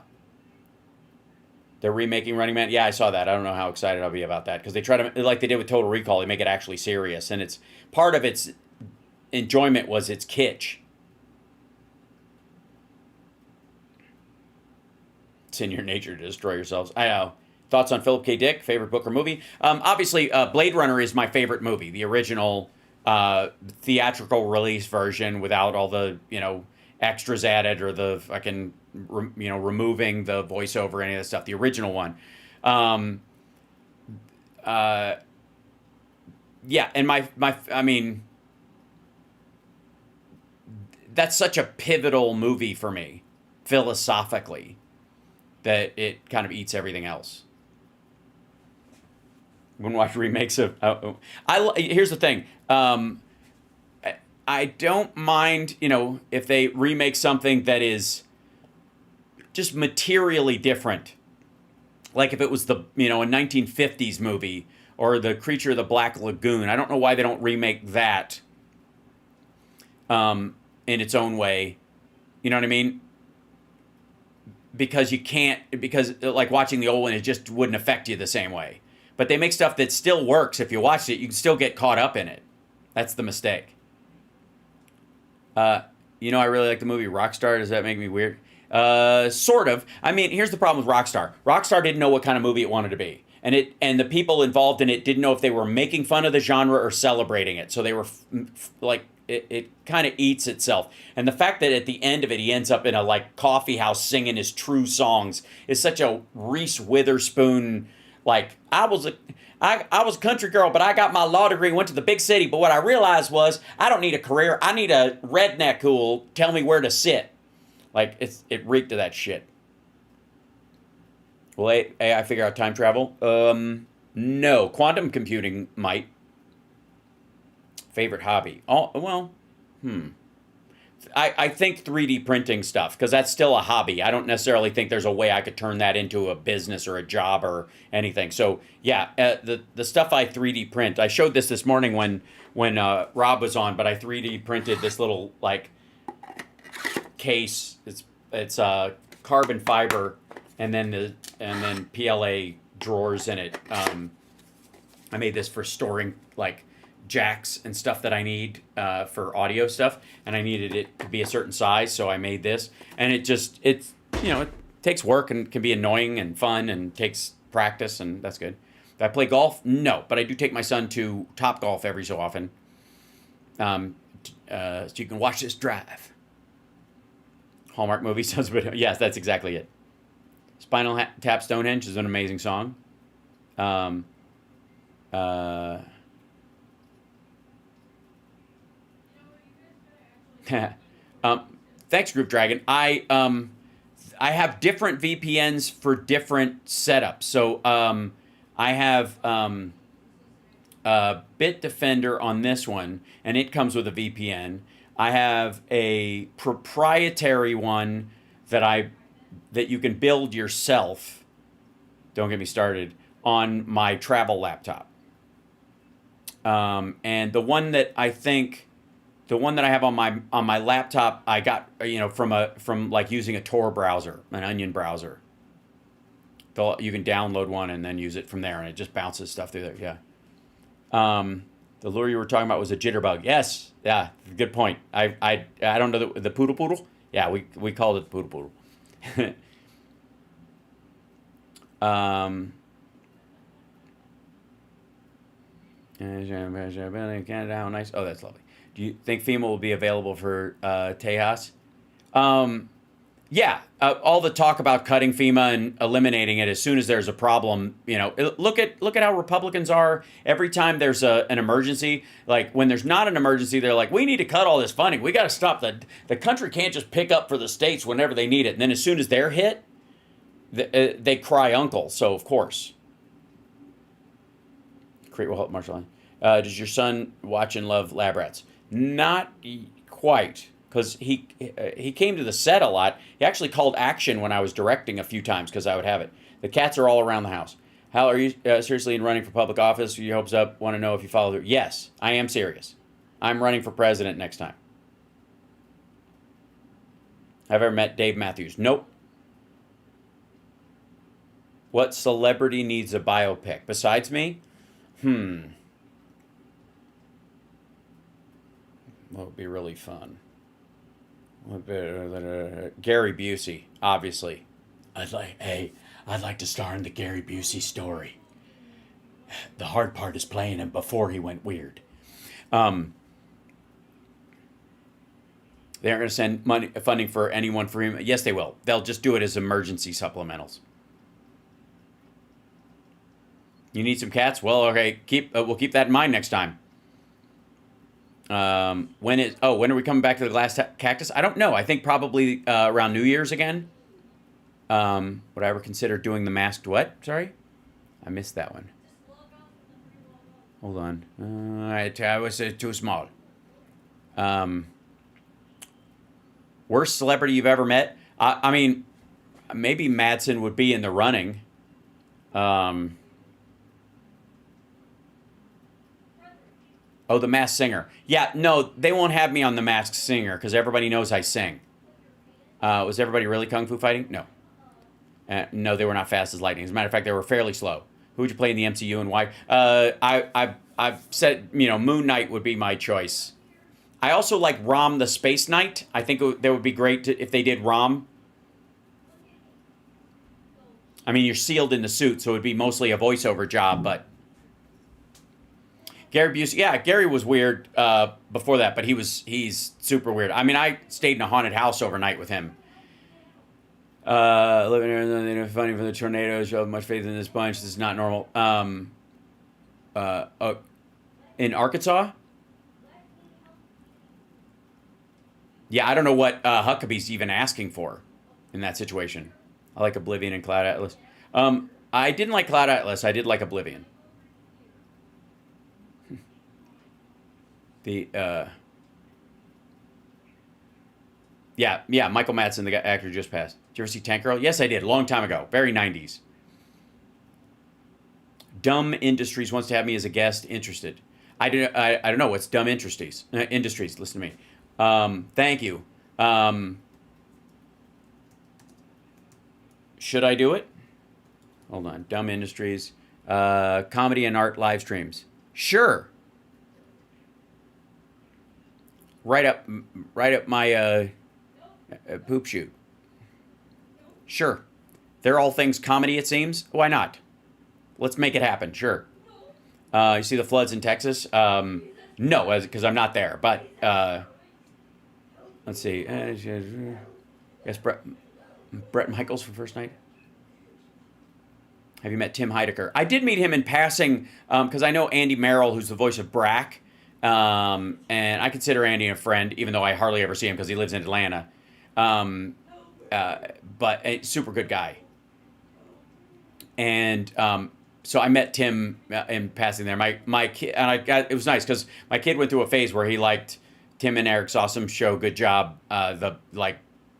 They're remaking Running Man. Yeah, I saw that. I don't know how excited I'll be about that, because they try to, like they did with Total Recall, they make it actually serious, and it's part of its enjoyment was its kitsch. It's in your nature to destroy yourselves. I know. Thoughts on Philip K. Dick, favorite book or movie? Obviously, Blade Runner is my favorite movie. The original theatrical release version without all the, extras added or the fucking, removing the voiceover, any of that stuff. The original one. Yeah, and I mean, that's such a pivotal movie for me, philosophically, that it kind of eats everything else. Wouldn't watch remakes of. Here's the thing. I don't mind, if they remake something that is just materially different. Like if it was a 1950s movie or The Creature of the Black Lagoon. I don't know why they don't remake that in its own way. You know what I mean? Because like watching the old one, it just wouldn't affect you the same way. But they make stuff that still works. If you watch it, you can still get caught up in it. That's the mistake. I really like the movie Rockstar. Does that make me weird? Sort of. I mean, here's the problem with Rockstar. Rockstar didn't know what kind of movie it wanted to be. And the people involved in it didn't know if they were making fun of the genre or celebrating it. So they were it kind of eats itself. And the fact that at the end of it, he ends up in a coffee house singing his true songs is such a Reese Witherspoon, I was a country girl, but I got my law degree, went to the big city. But what I realized was I don't need a career. I need a redneck who will tell me where to sit. It reeked of that shit. Will AI figure out time travel? No. Quantum computing might. Favorite hobby? Oh, well, I think 3D printing stuff, because that's still a hobby. I don't necessarily think there's a way I could turn that into a business or a job or anything. So, yeah, the stuff I 3D print, I showed this morning when Rob was on, but I 3D printed this little, case. It's carbon fiber and then PLA drawers in it. I made this for storing, jacks and stuff that I need for audio stuff, and I needed it to be a certain size, so I made this. And it takes work and can be annoying and fun and takes practice, and that's good. Do I play golf? No, but I do take my son to Top Golf every so often, so you can watch this drive. Hallmark movie sounds good. Yes, that's exactly it. Spinal Tap Stonehenge is an amazing song. Thanks, Group Dragon. I have different VPNs for different setups. So I have Bitdefender on this one, and it comes with a VPN. I have a proprietary one that you can build yourself. Don't get me started on my travel laptop. And the one that I have on my laptop, I got from like using a Tor browser, an Onion browser. You can download one and then use it from there, and it just bounces stuff through there. Yeah. The lure you were talking about was a jitterbug. Yes. Yeah. Good point. I don't know the poodle poodle. Yeah, we called it the poodle poodle. Canada, how nice. Oh, that's lovely. Do you think FEMA will be available for Tejas? Yeah, all the talk about cutting FEMA and eliminating it as soon as there's a problem. Look at how Republicans are every time there's an emergency. Like when there's not an emergency, they're like, we need to cut all this funding. We got to stop the country can't just pick up for the states whenever they need it. And then as soon as they're hit, they cry uncle. So of course, Crete will help Marshall. Does your son watch and love Lab Rats? Not quite. Because he came to the set a lot. He actually called action when I was directing a few times because I would have it. The cats are all around the house. Hal, are you seriously in running for public office? Your hopes up? Want to know if you follow through? Yes, I am serious. I'm running for president next time. Have I ever met Dave Matthews? Nope. What celebrity needs a biopic besides me? What would be really fun? Gary Busey, obviously. I'd like to star in the Gary Busey story. The hard part is playing him before he went weird. They aren't going to send funding for anyone for him. Yes, they will. They'll just do it as emergency supplementals. You need some cats? Well, okay. We'll keep that in mind next time. When are we coming back to the glass cactus? I don't know. I think probably around New Year's again. Would I ever consider doing the masked what? Sorry? I missed that one. Hold on. I was too small. Worst celebrity you've ever met? I mean, maybe Madsen would be in the running. Oh, The Masked Singer. Yeah, no, they won't have me on The Masked Singer because everybody knows I sing. Was everybody really kung fu fighting? No. No, they were not fast as lightning. As a matter of fact, they were fairly slow. Who would you play in the MCU and why? I've said, Moon Knight would be my choice. I also like Rom the Space Knight. I think that would be great if they did Rom. I mean, you're sealed in the suit, so it would be mostly a voiceover job, but... Gary Busey, yeah, Gary was weird before that, but he's super weird. I mean, I stayed in a haunted house overnight with him. Living here, funny for the tornadoes. You have much faith in this bunch. This is not normal. In Arkansas? Yeah, I don't know what Huckabee's even asking for in that situation. I like Oblivion and Cloud Atlas. I didn't like Cloud Atlas. I did like Oblivion. Yeah, Michael Madsen, the actor, just passed. Did you ever see Tank Girl? Yes, I did, a long time ago. Very 90s. Dumb Industries wants to have me as a guest. Interested. I don't know. What's Dumb Industries? Industries, listen to me. Thank you. Should I do it? Hold on. Dumb Industries. Comedy and art live streams. Sure. Right up my poop shoot. Sure. They're all things comedy, it seems. Why not? Let's make it happen. Sure. You see the floods in Texas? No, because I'm not there. But let's see. Yes, Brett Michaels for first night. Have you met Tim Heidecker? I did meet him in passing because I know Andy Merrill, who's the voice of Brack. And I consider Andy a friend, even though I hardly ever see him because he lives in Atlanta. But a super good guy. And so I met Tim in passing there. My kid, and it was nice because my kid went through a phase where he liked Tim and Eric's awesome show. Good job. The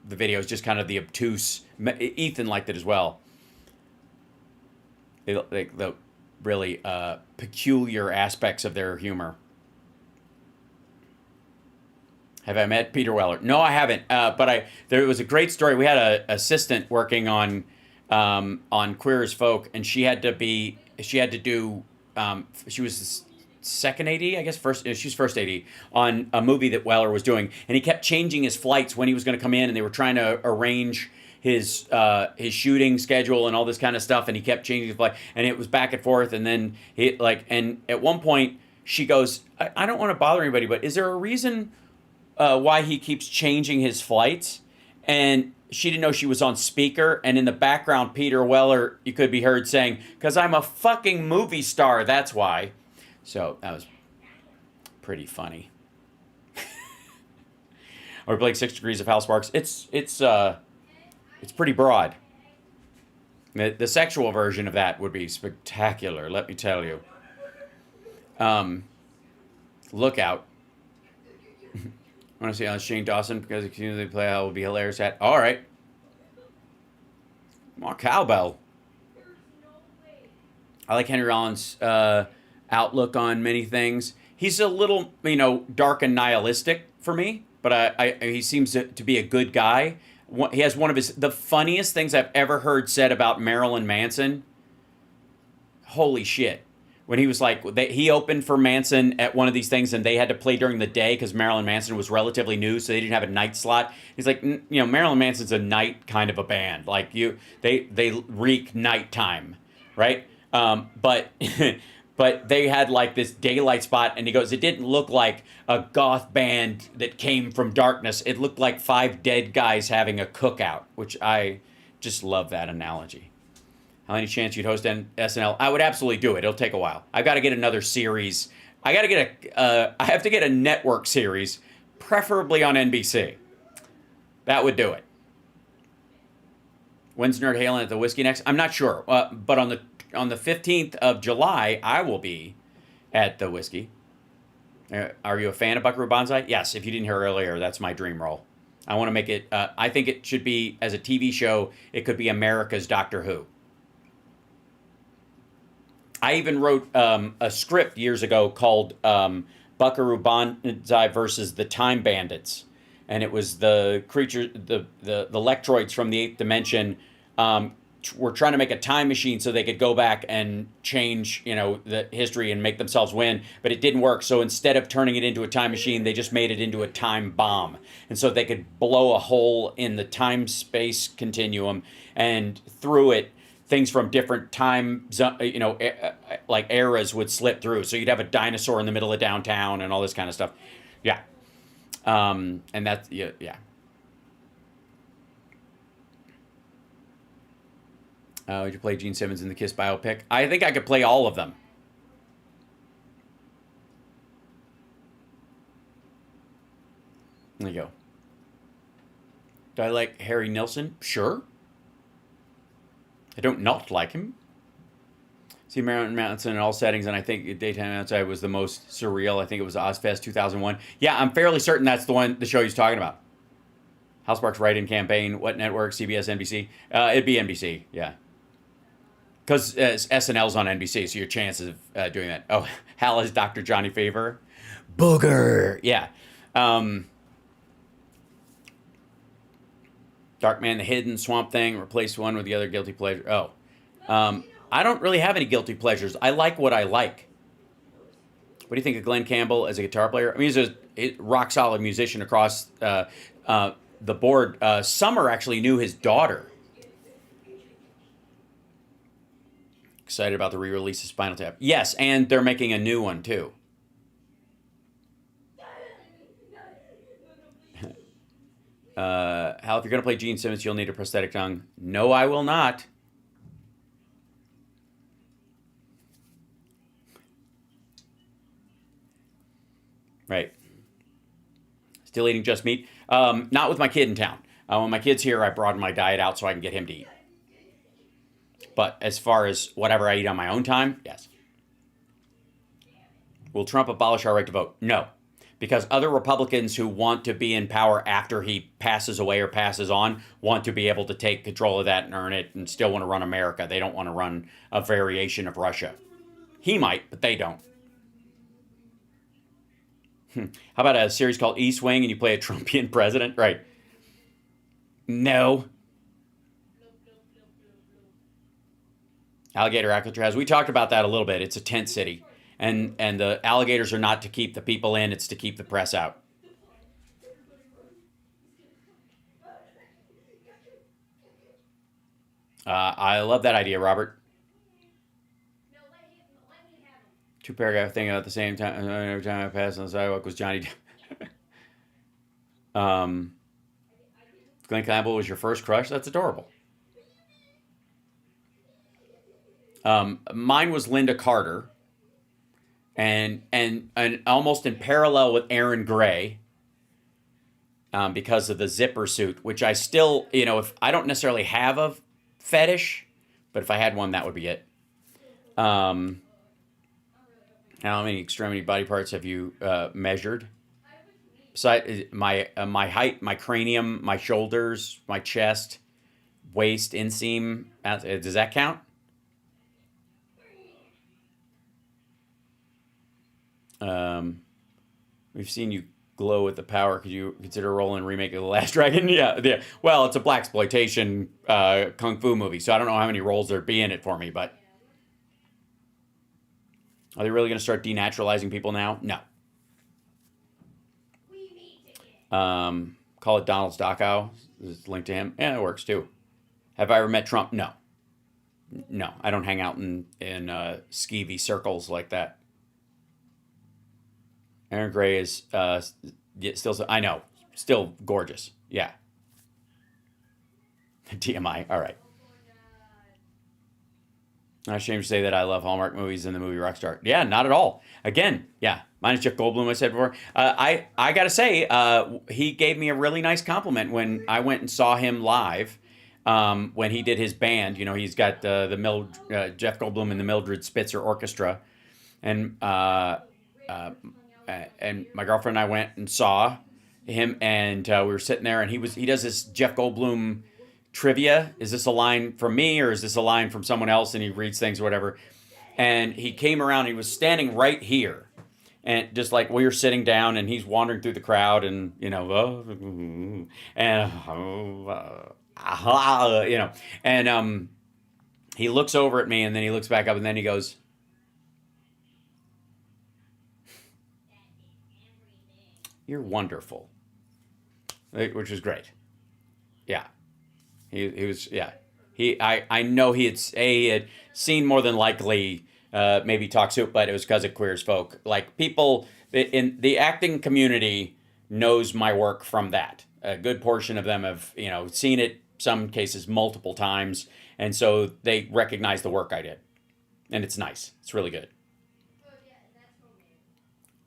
videos, just kind of the obtuse. Ethan liked it as well. The really peculiar aspects of their humor. Have I met Peter Weller? No, I haven't. But there was a great story. We had an assistant working on Queer as Folk, and she was second AD, I guess. She's first AD on a movie that Weller was doing, and he kept changing his flights when he was going to come in, and they were trying to arrange his shooting schedule and all this kind of stuff, and he kept changing his flight, and it was back and forth, and then and at one point she goes, I don't want to bother anybody, but is there a reason why he keeps changing his flights? And she didn't know she was on speaker, and in the background, Peter Weller, you could be heard saying, "'Cause I'm a fucking movie star, that's why." So that was pretty funny. Or playing 6 Degrees of Hal Sparks. It's pretty broad. The sexual version of that would be spectacular, let me tell you. Look out. I want to see on Shane Dawson because he continues to play how it will be hilarious at. All right. More cowbell. I like Henry Rollins' outlook on many things. He's a little, dark and nihilistic for me, but he seems to be a good guy. He has one of the funniest things I've ever heard said about Marilyn Manson. Holy shit. When he was he opened for Manson at one of these things, and they had to play during the day because Marilyn Manson was relatively new, so they didn't have a night slot. He's like, Marilyn Manson's a night kind of a band. They reek nighttime, right? But they had this daylight spot, and he goes, it didn't look like a goth band that came from darkness. It looked like 5 dead guys having a cookout, which I just love that analogy. How any chance you'd host SNL? I would absolutely do it. It'll take a while. I've got to get another series. I have to get a network series, preferably on NBC. That would do it. When's Nerd Halen at the Whiskey next? I'm not sure. But on the 15th of July, I will be at the Whiskey. Are you a fan of Buckaroo Banzai? Yes. If you didn't hear earlier, that's my dream role. I want to make it. I think it should be, as a TV show, it could be America's Doctor Who. I even wrote a script years ago called Buckaroo Banzai versus the Time Bandits. And it was the creature, the Lectroids from the 8th dimension were trying to make a time machine so they could go back and change, the history and make themselves win. But it didn't work. So instead of turning it into a time machine, they just made it into a time bomb. And so they could blow a hole in the time-space continuum, and through it, things from different time, eras would slip through. So you'd have a dinosaur in the middle of downtown and all this kind of stuff. Yeah. And that's, yeah. Would you play Gene Simmons in the Kiss biopic? I think I could play all of them. There you go. Do I like Harry Nilsson? Sure. I don't not like him. See Marilyn Manson in all settings, and I think Daytime Outside was the most surreal. I think it was Ozfest 2001. Yeah, I'm fairly certain that's the show he's talking about. Hal Sparks' write-in campaign. What network? CBS, NBC? It'd be NBC, yeah. Because SNL's on NBC, so your chances of doing that. Oh, Hal is Dr. Johnny Favor. Booger! Yeah. Darkman, The Hidden, Swamp Thing, replace one with the other guilty pleasure. Oh. I don't really have any guilty pleasures. I like what I like. What do you think of Glenn Campbell as a guitar player? I mean, he's a rock-solid musician across the board. Summer actually knew his daughter. Excited about the re-release of Spinal Tap. Yes, and they're making a new one, too. Hal, if you're going to play Gene Simmons, you'll need a prosthetic tongue. No, I will not. Right. Still eating just meat. Not with my kid in town. When my kid's here, I broaden my diet out so I can get him to eat. But as far as whatever I eat on my own time, yes. Will Trump abolish our right to vote? No. Because other Republicans who want to be in power after he passes away or passes on want to be able to take control of that and earn it and still want to run America. They don't want to run a variation of Russia. He might, but they don't. How about a series called East Wing and you play a Trumpian president? Right. No. Alligator Alcatraz. We talked about that a little bit. It's a tent city. And the alligators are not to keep the people in, it's to keep the press out. I love that idea, Robert. Two-paragraph thing at the same time. Every time I passed on the sidewalk was Johnny. Glenn Campbell was your first crush? That's adorable. Mine was Linda Carter. And almost in parallel with Aaron Gray, because of the zipper suit, which I still, if I don't necessarily have a fetish, but if I had one, that would be it. How many extremity body parts have you measured? Besides my height, my cranium, my shoulders, my chest, waist, inseam. Does that count? We've seen you glow with the power. Could you consider rolling a remake of The Last Dragon? Yeah. Well, it's a blaxploitation kung fu movie, so I don't know how many roles there'd be in it for me, but are they really going to start denaturalizing people now? No. Call it Donald Stockow. Is it linked to him? Yeah, it works too. Have I ever met Trump? No. No, I don't hang out in skeevy circles like that. Aaron Gray is still, I know, still gorgeous. Yeah. TMI. All right. Not ashamed to say that I love Hallmark movies and the movie Rockstar. Yeah, not at all. Again, yeah. Mine is Jeff Goldblum, I said before. I got to say, he gave me a really nice compliment when I went and saw him live. When he did his band, he's got Jeff Goldblum and the Mildred Spitzer Orchestra. And my girlfriend and I went and saw him, and we were sitting there, and he does this Jeff Goldblum trivia. Is this a line from me or is this a line from someone else? And he reads things or whatever. And he came around, he was standing right here. And just like we were sitting down, and he's wandering through the crowd, and, he looks over at me, and then he looks back up, and then he goes, "You're wonderful," which was great. Yeah, he was. Yeah, I know he had seen more than likely maybe Talk Soup, but it was because of Queer as Folk. Like, people in the acting community knows my work from that. A good portion of them have seen it, some cases multiple times, and so they recognize the work I did, and it's nice. It's really good.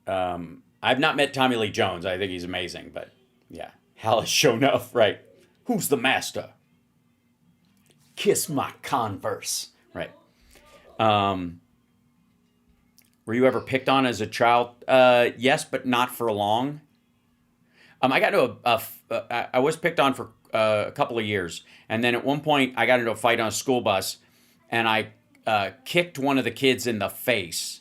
I've not met Tommy Lee Jones. I think he's amazing, but yeah. Hal has shown up, right? Who's the master? Kiss my Converse, right? Were you ever picked on as a child? Yes, but not for long. I got into I was picked on for a couple of years, and then at one point I got into a fight on a school bus, and I kicked one of the kids in the face.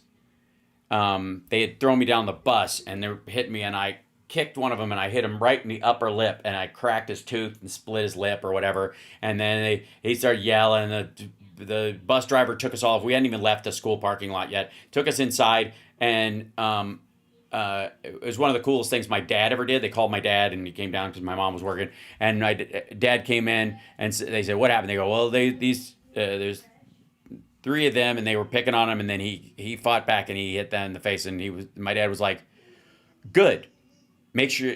They had thrown me down the bus, and they hit me, and I kicked one of them, and I hit him right in the upper lip, and I cracked his tooth and split his lip or whatever. And then he started yelling. The bus driver took us all off. We hadn't even left the school parking lot yet. Took us inside, and it was one of the coolest things my dad ever did. They called my dad, and he came down because my mom was working. And my dad came in, and they said, "What happened?" They go, "Well, there's 3 of them, and they were picking on him, and then he fought back, and he hit them in the face." And my dad was like, "Good. Make sure,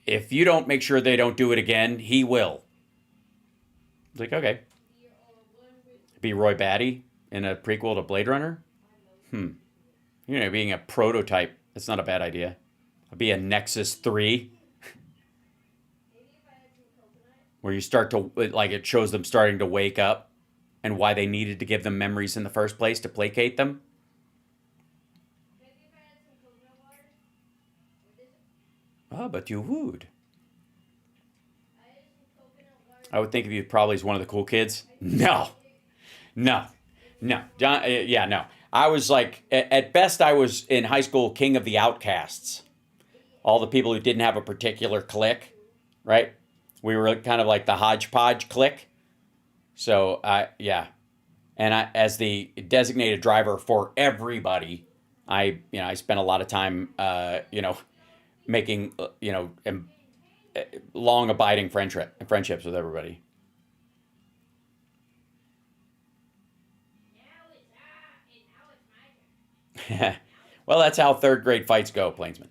if you don't make sure they don't do it again, he will." I was like, okay. Be Roy Batty in a prequel to Blade Runner? Being a prototype, that's not a bad idea. I'd be a Nexus 3. where you start to, like, it shows them starting to wake up and why they needed to give them memories in the first place to placate them. Oh, but you would. I would think of you probably as one of the cool kids. No. John, yeah, no. I was like, at best, I was in high school king of the outcasts. All the people who didn't have a particular clique, right? We were kind of like the hodgepodge clique. So, yeah. And as the designated driver for everybody, I spent a lot of time, making, long abiding friendships with everybody. Well, that's how third grade fights go, Plainsman.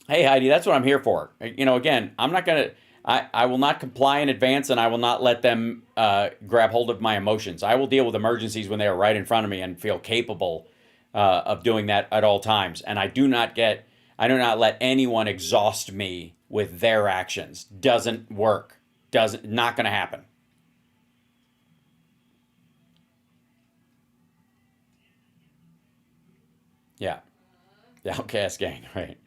Hey, Heidi, that's what I'm here for. Again, I'm not going to, I will not comply in advance, and I will not let them grab hold of my emotions. I will deal with emergencies when they are right in front of me and feel capable of doing that at all times. And I do not let anyone exhaust me with their actions. Doesn't work. Not going to happen. Yeah. The Outcast Gang, right.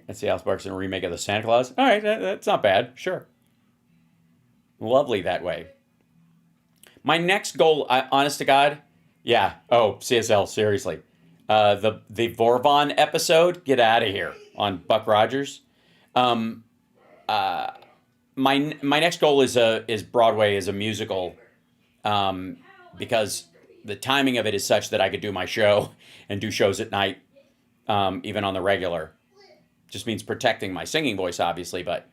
Let's see, Alice Sparks in a remake of the Santa Claus. All right, that's not bad. Sure. Lovely that way. My next goal, honest to God, yeah. Oh, CSL, seriously. The Vorvon episode, get out of here on Buck Rogers. My next goal is Broadway as a musical, because the timing of it is such that I could do my show and do shows at night, even on the regular. Just means protecting my singing voice, obviously, but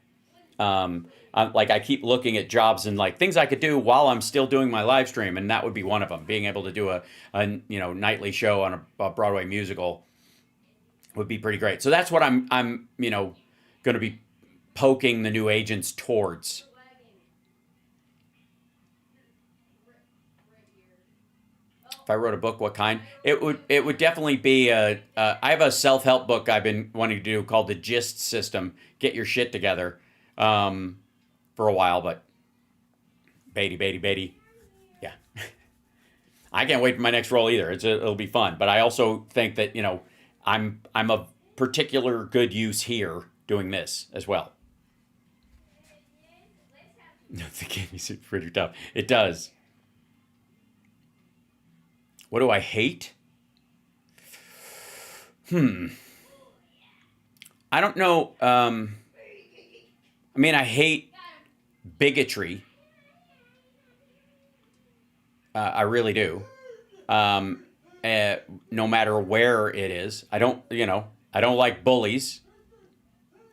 I keep looking at jobs and like things I could do while I'm still doing my live stream, and that would be one of them. Being able to do a nightly show on a Broadway musical would be pretty great. So that's what I'm going to be poking the new agents towards. If I wrote a book, what kind? It would definitely be I have a self-help book I've been wanting to do called The GIST System. Get your shit together, for a while, but Beatty. Yeah. I can't wait for my next role either. It'll be fun. But I also think that, I'm of particular good use here doing this as well. The game is pretty tough. It does. What do I hate? I don't know. I hate bigotry. I really do. No matter where it is. I don't like bullies.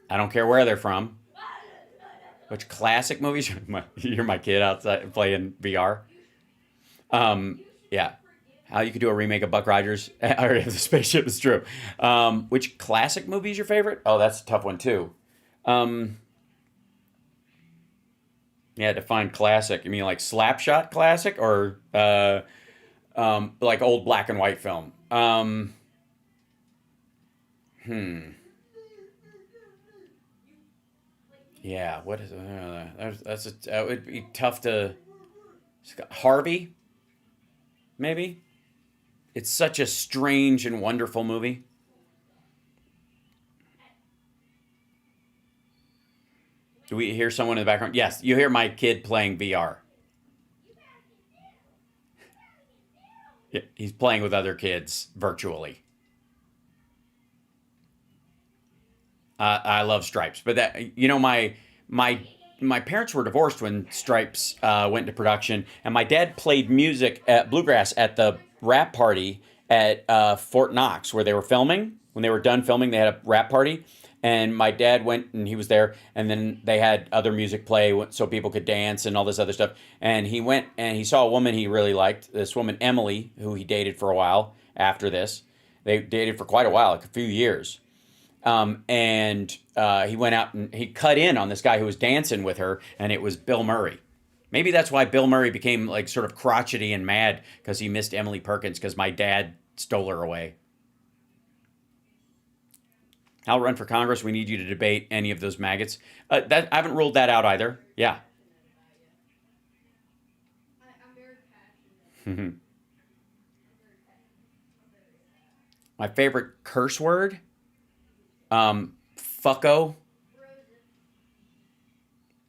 I don't care where they're from. Which classic movies? You're my kid outside playing VR. Yeah. How you could do a remake of Buck Rogers or The Spaceship is true. Which classic movie is your favorite? Oh, that's a tough one too. Yeah, define classic. You mean like Slapshot classic or like old black and white film? Yeah, what is that would be tough to. Harvey, maybe. It's such a strange and wonderful movie. Do we hear someone in the background? Yes, you hear my kid playing VR. Yeah, he's playing with other kids virtually. I love Stripes, but that my parents were divorced when Stripes went into production, and my dad played music at bluegrass at the rap party at Fort Knox where they were filming. When they were done filming, they had a rap party, and my dad went and he was there, and then they had other music play so people could dance and all this other stuff. And he went and he saw a woman he really liked, this woman Emily, who he dated for a while after this. They dated for quite a while, like a few years. And he went out and he cut in on this guy who was dancing with her, and it was Bill Murray. Maybe that's why Bill Murray became like sort of crotchety and mad, because he missed Emily Perkins because my dad stole her away. Hal, run for Congress. We need you to debate any of those maggots. I haven't ruled that out either. Yeah. I'm very passionate. My favorite curse word? Fucko.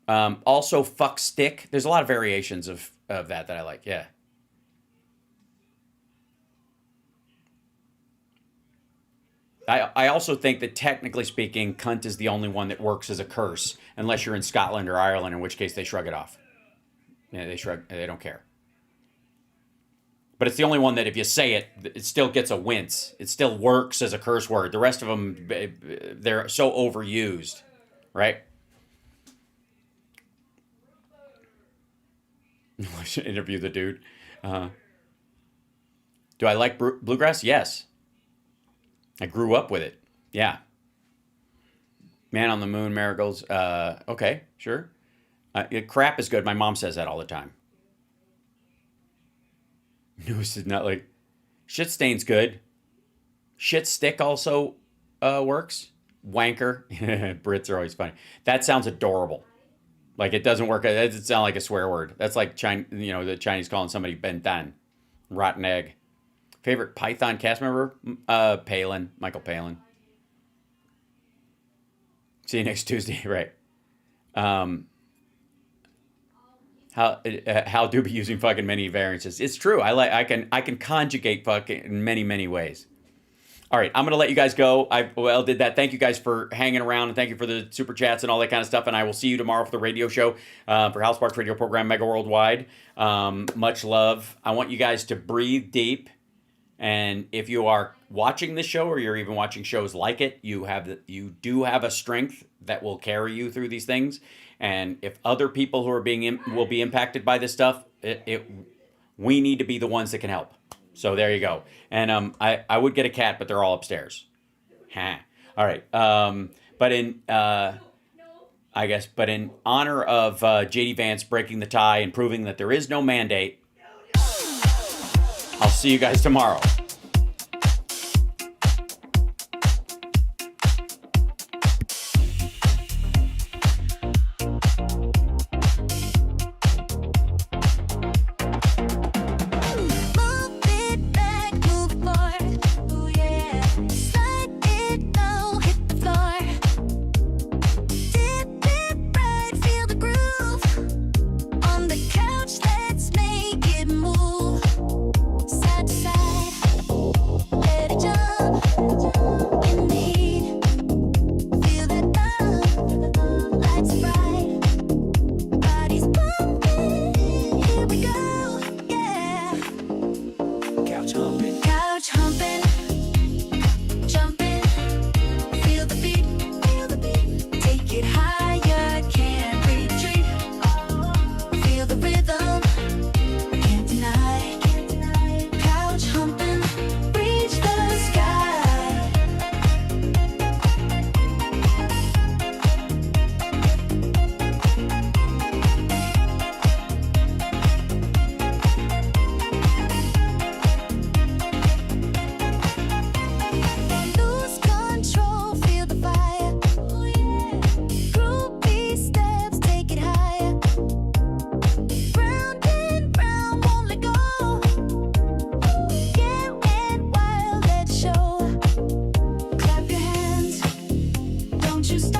Also, fuck stick. There's a lot of variations of that I like. Yeah. I also think that technically speaking, cunt is the only one that works as a curse, unless you're in Scotland or Ireland, in which case they shrug it off. Yeah, they don't care. But it's the only one that if you say it, it still gets a wince. It still works as a curse word. The rest of them, they're so overused, right? I should interview the dude. Do I like bluegrass? Yes. I grew up with it. Yeah. Man on the Moon, Marigolds. Okay, sure. Crap is good. My mom says that all the time. No, this is not like... Shit stain's good. Shit stick also works. Wanker. Brits are always funny. That sounds adorable. Like, it doesn't work. It doesn't sound like a swear word. That's like, the Chinese calling somebody bentan. Rotten egg. Favorite Python cast member? Palin. Michael Palin. See you next Tuesday. Right. How do be using fucking many variances? It's true. I can conjugate fucking in many, many ways. All right, I'm going to let you guys go. I did that. Thank you guys for hanging around, and thank you for the super chats and all that kind of stuff. And I will see you tomorrow for the radio show, for Hal Sparks' radio program, Megaworldwide. Much love. I want you guys to breathe deep. And if you are watching this show, or you're even watching shows like it, you do have a strength that will carry you through these things. And if other people who are will be impacted by this stuff, we need to be the ones that can help. So there you go. And I would get a cat, but they're all upstairs. All right. But in honor of JD Vance breaking the tie and proving that there is no mandate, I'll see you guys tomorrow. Don't you stop.